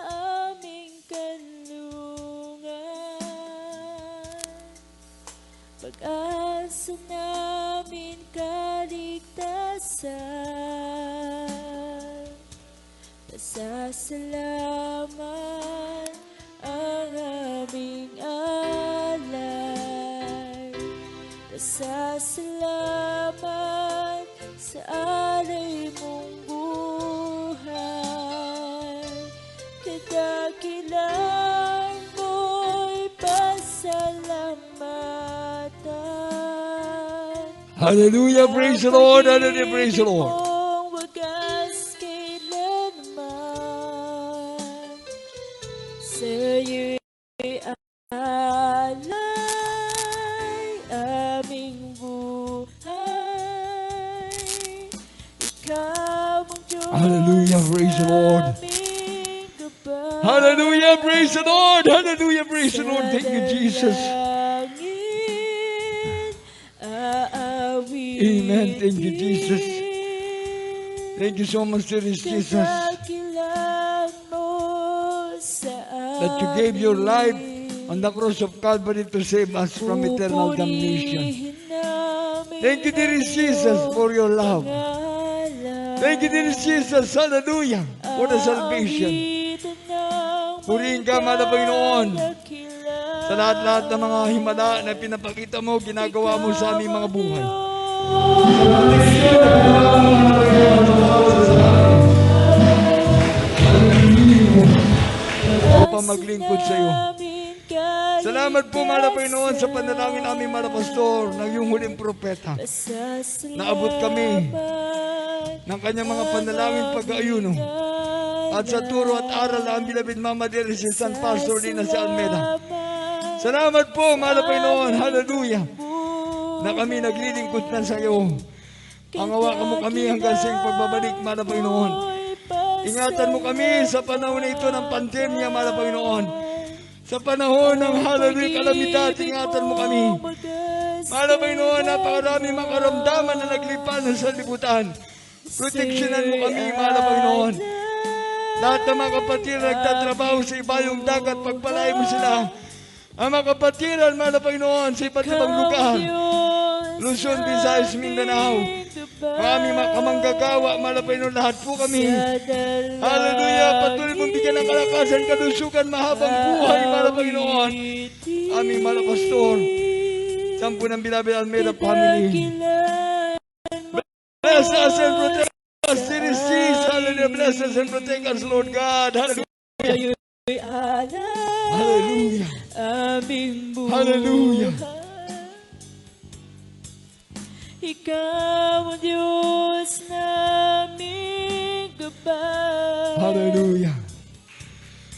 aming kanlungan, pag-asa namin kaligtasan, pasasalamat ang aming alay, pasasalamat sa alay mong buhay, kadakilan mo'y pasalamatan.
Hallelujah, praise the Lord, hallelujah, praise the Lord.
Mong wagas kailanman, sa'yo'y alay aming buhay. Ikaw ang Diyos
Hallelujah, praise the Lord.
aming gabay.
Hallelujah, praise the Lord, hallelujah, praise the Lord. Thank you, Jesus. Amen. Thank you, Jesus. Thank you so much, dear Jesus, that you gave your life on the cross of Calvary to save us from eternal damnation. Thank you, dear Jesus, for your love. Thank you, dear Jesus, hallelujah, for the salvation. Purihin ka, mahal na Panginoon, sa lahat-lahat ng mga himala na pinapakita mo, ginagawa mo sa aming mga buhay. Upang maglingkod sa iyo. Salamat po, mahal na Panginoon, sa panalangin aming mga pastor ng iyong huling propeta. Naabot kami ng kanyang mga panalangin pag-aayuno. At sa turo at aral na ang bilabid Mama Dere si San Pastor Lina si Almeida. Salamat po, mahal na Panginoon, hallelujah, na kami naglilingkod na sa iyo. Pangawakan mo kami hanggang sa iyong pagbabalik, mahal na Panginoon. Ingatan mo kami sa panahon na ito ng pandemya, mahal na Panginoon. Sa panahon ng hallelujah kalamidad, ingatan mo kami. Mahal na Panginoon, napakarami mga karamdaman na naglipan sa libutan. Proteksyonan mo kami, mahal na Panginoon. Lahat ng mga kapatiran nagtatrabaho sa ibayong dagat, pagpalain mo sila. Ang mga kapatiran, mahal na Panginoon, sa iba't ibang lugar. Luzon, Visayas, Mindanao. Ang aming mga kamanggagawa, mahal na Panginoon, lahat po kami. Hallelujah! Patuloy mong bigyan ng kalakasan, kalusugan, mahabang buhay, mahal na Panginoon. Aming mahal na pastor, sampu ng Beloved Almeida family. Bless us and protect us, CDCs. Hallelujah! Bless us and protect us, Lord God. Hallelujah! Hallelujah! Hallelujah!
Ikaw ang Diyos naming gabay.
Hallelujah!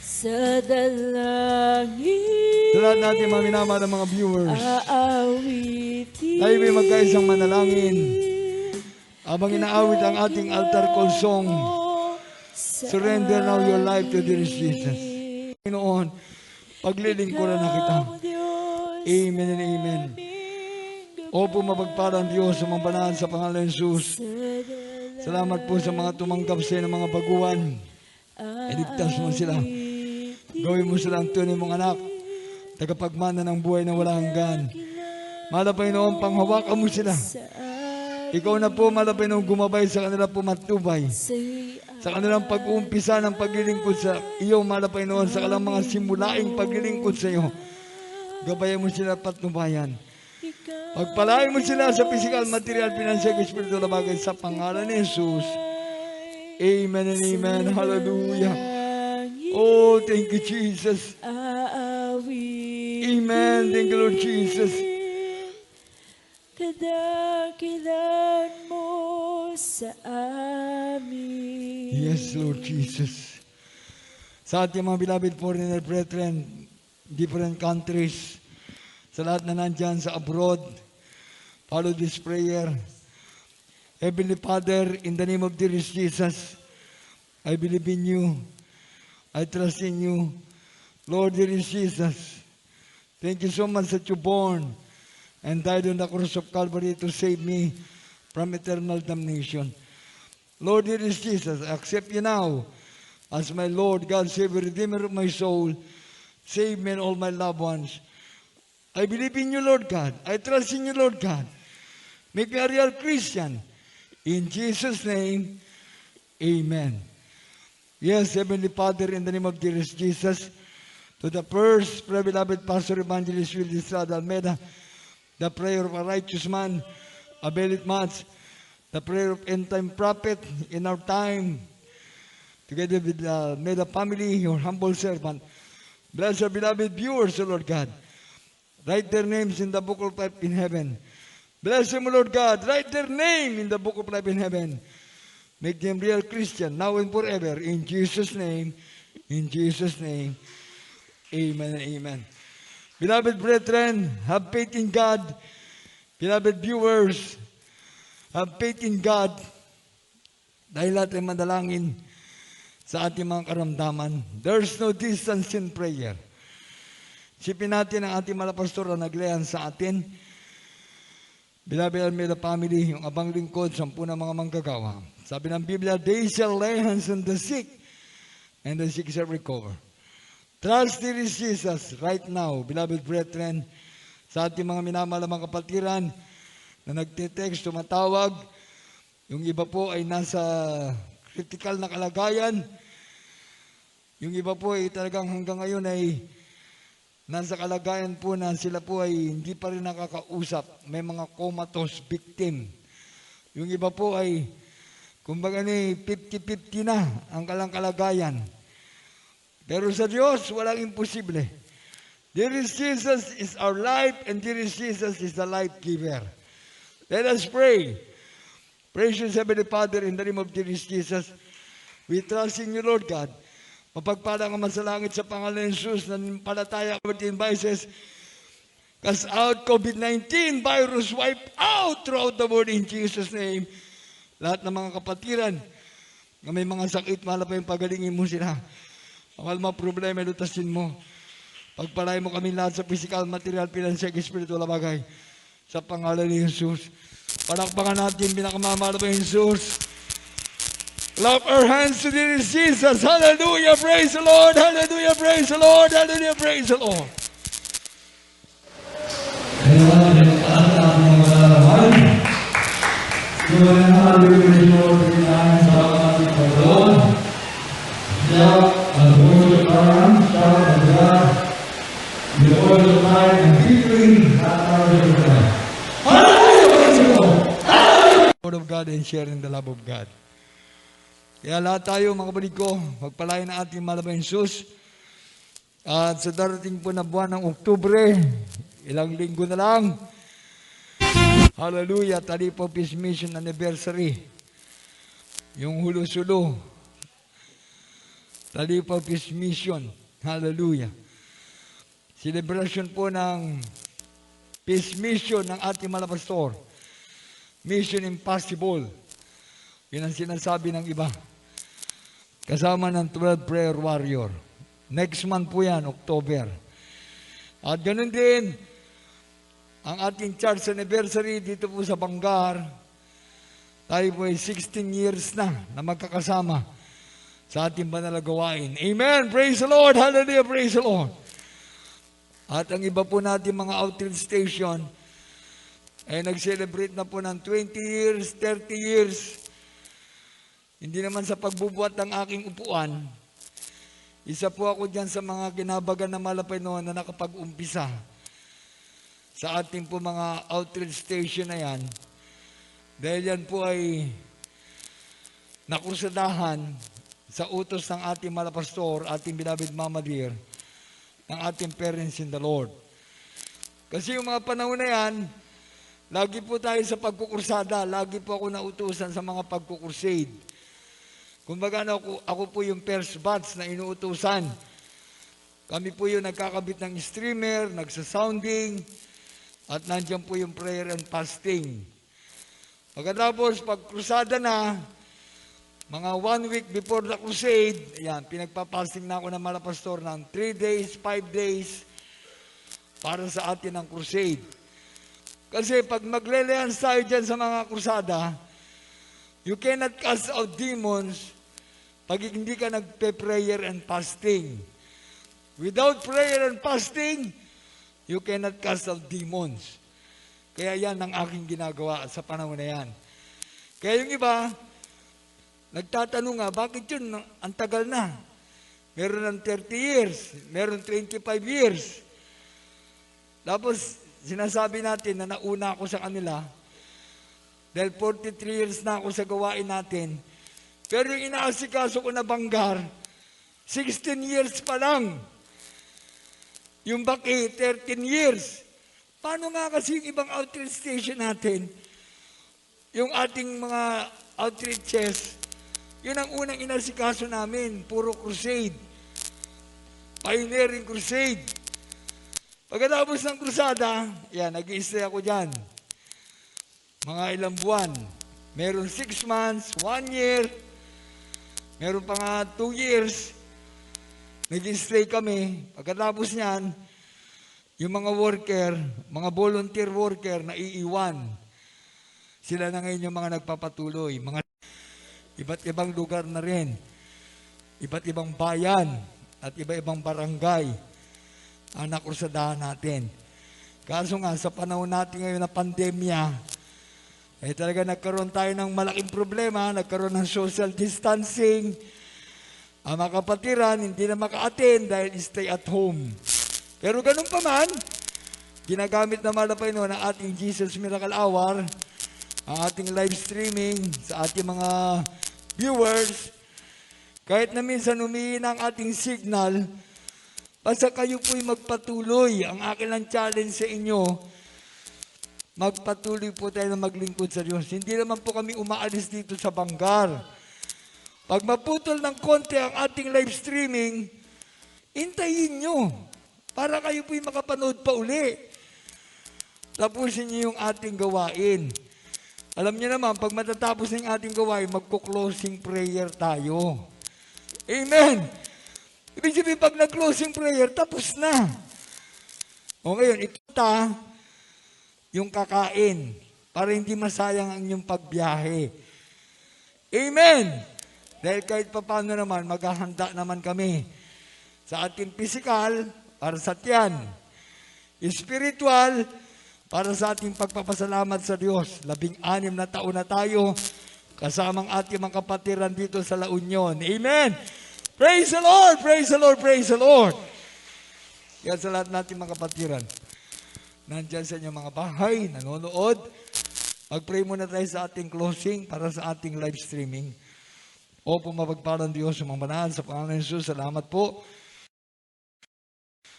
Sa dalangin
Sa lahat natin mga minamahal ng mga viewers,
aawitin.
tayo may magkaisang manalangin. Habang inaawit ang ating altar call song, surrender now your life to dear Jesus. Panginoon, paglilingkuran na kita. Amen and amen. Opo, mapagpalang Diyos sa mga banal sa pangalan ng Jesus. Salamat po sa mga tumanggap sa ng mga baguhan. Iligtas mo sila. Gawin mo silang tunay mong anak. Tagapagmana ng buhay na wala hanggan. Mahal na Panginoon, panghawakan mo sila. Ikaw na po, mahal na Panginoon, gumabay sa kanila pumatubay. Sa kanilang pag-uumpisa ng paglilingkod sa iyo, mahal na Panginoon, sa kanilang mga simulaing paglilingkod sa iyo. Gabayan mo sila patnubayan. Pagpalain mo sila sa physical, material, financial, spiritual na bagay sa pangalan ni Jesus. Amen and amen. Hallelujah. Oh, thank you, Jesus. Amen. Thank you, Lord Jesus.
Kadakilan mo sa amin.
Yes, Lord Jesus. Sa ating mga beloved foreigner brethren, different countries, sa lahat na nandyan sa abroad, follow this prayer. Heavenly Father, in the name of dear Jesus, I believe in you. I trust in you. Lord, dear Jesus, thank you so much that you born and died on the cross of Calvary to save me from eternal damnation. Lord, dear Jesus, I accept you now as my Lord, God, Savior, Redeemer of my soul. Save me and all my loved ones. I believe in you, Lord God. I trust in you, Lord God. Make me a real Christian. In Jesus' name, amen. Yes, Heavenly Father, in the name of dearest Jesus, to the first, beloved Pastor Evangelist Will Estrada Almeida, the prayer of a righteous man, availeth much. The prayer of end-time prophet in our time, together with the Almeida family, your humble servant. Bless our beloved viewers, O Lord God. Write their names in the book of life in heaven. Bless them, O Lord God. Write their name in the book of life in heaven. Make them real Christian now and forever. In Jesus' name, amen and amen. Beloved brethren, have faith in God. Beloved viewers, have faith in God. Dahil natin madalangin sa ating mga karamdaman. There's no distance in prayer. Sipin natin ang ating mga pastor na naglayan sa atin. Beloved Almeida family, yung abang lingkod, 10 na mga manggagawa. Sabi ng Biblia, they shall lay hands on the sick, and the sick shall recover. Trust in Jesus right now, beloved brethren, sa ating mga minamahal na mga kapatiran na nagtitext, tumatawag. Yung iba po ay nasa critical na kalagayan. Yung iba po ay talagang hanggang ngayon ay nasa kalagayan po na sila po ay hindi pa rin nakakausap. May mga comatose victim. Yung iba po ay, kumbaga ni 50-50 na ang kalagayan. Pero sa Diyos, walang imposible. Dear Jesus is our life, and dear Jesus is the life giver. Let us pray. Precious Heavenly Father, in the name of dear Jesus, we trust in you, Lord God. Mapagpalang ang masalangit sa pangalan ng Jesus na palataya with vices. Cast out COVID-19 virus, wipe out throughout the world in Jesus' name. Lahat ng mga kapatiran na may mga sakit, mahal pa yung pagalingin mo sila. Ang mga problema, lutasin mo. Pagpalay mo kami lahat sa physical, material, financial, spiritual na bagay. Sa pangalan ni Jesus. Palakpakan natin, pinakamamahal pa yung Jesus. Clap our hands to this Jesus. Hallelujah. Praise the Lord. Hallelujah. Praise the Lord. Hallelujah. Praise the Lord.
Kaya pinagtaan sa ating mga malalamay. Doon ang hallelujah Lord, pinaan sa ating Panginoon. Siya ang voice of triumph, siya ang God. The voice of life and victory, not ours of God. Hallelujah! Praise the Lord!
Word of God and sharing the love of God. Kaya lahat tayo, mga kapatid ko, magpalain ang ating malabayang Sus. At sa darating po na buwan ng Oktubre, ilang linggo na lang, hallelujah, Talipaw Peace Mission Anniversary. Yung hulo-sulo, Talipaw Peace Mission, hallelujah. Celebration po ng Peace Mission ng ating mga pastor. Mission Impossible. Yun ang sinasabi ng iba. Kasama ng 12 Prayer Warrior. Next month po yan, October. At ganun din, ang ating church anniversary dito po sa Bangar, tayo po ay 16 years na magkakasama sa ating banal na gawain. Amen! Praise the Lord! Hallelujah! Praise the Lord! At ang iba po natin mga outreach station ay nag-celebrate na po ng 20 years, 30 years. Hindi naman sa pagbubuhat ng aking upuan. Isa po ako dyan sa mga kinabagan na malapay noon na nakapag-umpisa sa ating po mga outreach station na yan. Dahil yan po ay nakusadahan sa utos ng ating malapastor, ating beloved Mama Dear, ng ating parents in the Lord. Kasi yung mga panahon na yan, lagi po tayo sa pagkukursada, lagi po ako nautusan sa mga pagkukursade. Kumbaga ako po yung first batch na inuutusan. Kami po yung nagkakabit ng streamer, nagsasounding, at nandiyan po yung prayer and fasting. Pagkatapos, pag krusada na, mga 1 week before the crusade, yan, pinagpapasting na ako ng malapastor ng 3 days, 5 days, para sa atin ng crusade. Kasi pag maglelehan tayo dyan sa mga krusada, you cannot cast out demons pag hindi ka nagpe-prayer and fasting. Without prayer and fasting, you cannot cast out demons. Kaya yan ang aking ginagawa sa panahon na yan. Kaya yung iba, nagtatanong nga, bakit yun? Ang tagal na. Meron ng 30 years, meron 25 years. Tapos, sinasabi natin na nauna ako sa kanila, dahil 43 years na ako sa gawain natin, pero yung inaasikaso ko na Bangar, 16 years pa lang. Yung Baki, 13 years. Paano nga kasi yung ibang outreach station natin, yung ating mga outreaches, yun ang unang inasikaso namin, puro crusade. Pioneering crusade. Pagkatapos ng krusada, yan, nag-i-stay ako dyan. Mga ilang buwan. Meron 6 months, 1 year, meron pa nga 2 years. Nag-i-stay kami. Pagkatapos niyan, yung mga worker, mga volunteer worker na iiwan. Sila na ngayon yung mga nagpapatuloy. Mga iba't ibang lugar na rin. Iba't ibang bayan at iba-ibang barangay ang nakrusadahan natin. Kaso nga, sa panahon natin ngayon na pandemya, talaga nagkaroon tayo ng malaking problema, nagkaroon ng social distancing. Ang mga kapatiran, hindi na maka-attend dahil stay at home. Pero ganun pa man, ginagamit na malapay noon ang ating Jesus Miracle Hour, ang ating live streaming sa ating mga viewers. Kahit na minsan humihina ang ating signal, basta kayo po'y magpatuloy. Ang akin lang challenge sa inyo, magpatuloy po tayo na maglingkod sa Diyos. Hindi naman po kami umaalis dito sa Bangar. Pag maputol ng konti ang ating live streaming, hintayin nyo para kayo po'y makapanood pa uli. Tapusin nyo yung ating gawain. Alam niyo naman, pag matatapos ng ating gawain, magko-closing prayer tayo. Amen! Ibig sabihin, pag nag-closing prayer, tapos na. O ngayon, ito yung kakain para hindi masayang ang inyong pagbiyahe. Amen! Dahil kahit paano naman, maghahanda naman kami sa ating physical para sa tiyan. Spiritual para sa ating pagpapasalamat sa Diyos. 16 na taon na tayo kasamang ating mga kapatiran dito sa La Union. Amen! Praise the Lord! Praise the Lord! Praise the Lord! Kaya sa lahat natin mga kapatiran, nandyan sa inyong mga bahay, nanonood, mag-pray muna tayo sa ating closing para sa ating live streaming. Opo, mapagpalang Diyos sa mga banal, sa Panginoon Jesus, salamat po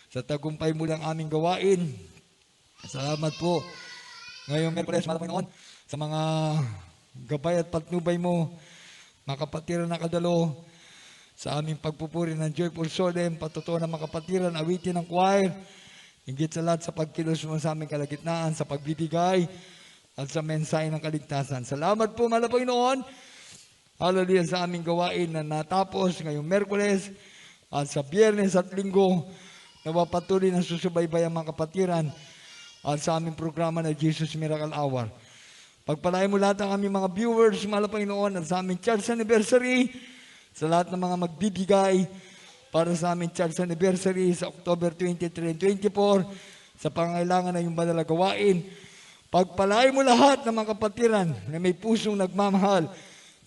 sa tagumpay mo lang aming gawain. Salamat po. Ngayong Merkules, mahal Panginoon, sa mga gabay at patnubay mo, mga kapatiran na kadalo, sa aming pagpupuri ng Joyful Solemn, patutuo ng mga kapatiran, awitin ng choir, higit sa lahat sa pagkilos mo sa aming kalagitnaan, sa pagbibigay, at sa mensahe ng kaligtasan. Salamat po, mahal Panginoon. Hallelujah sa aming gawain na natapos ngayong Merkules, at sa Biyernes at Linggo, napapatuloy na susubaybay ang mga kapatiran at sa aming programa na Jesus Miracle Hour. Pagpalain mo lahat ang aming mga viewers, mahal Panginoon, at sa aming church anniversary, sa lahat ng mga magbibigay para sa aming church anniversary sa October 23 and 24, sa pangailangan na yung banal na gawain. Pagpalain mo lahat ng mga kapatiran na may pusong nagmamahal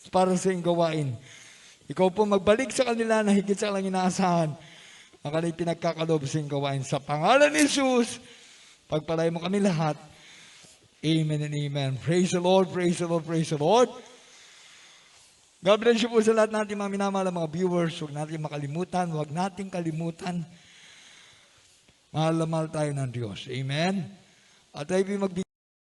para sa iyong gawain. Ikaw po magbalik sa kanila na higit sa kanilang inaasahan ang kanilang pinagkakalob sa iyong gawain. Sa pangalan ni Jesus, pagpalain mo kami lahat. Amen and amen. Praise the Lord, praise the Lord, praise the Lord. God bless you po sa lahat natin mga minamahal mga viewers. Huwag natin makalimutan, huwag natin kalimutan. Mahal na mahal tayo ng Diyos. Amen. At tayo magbigay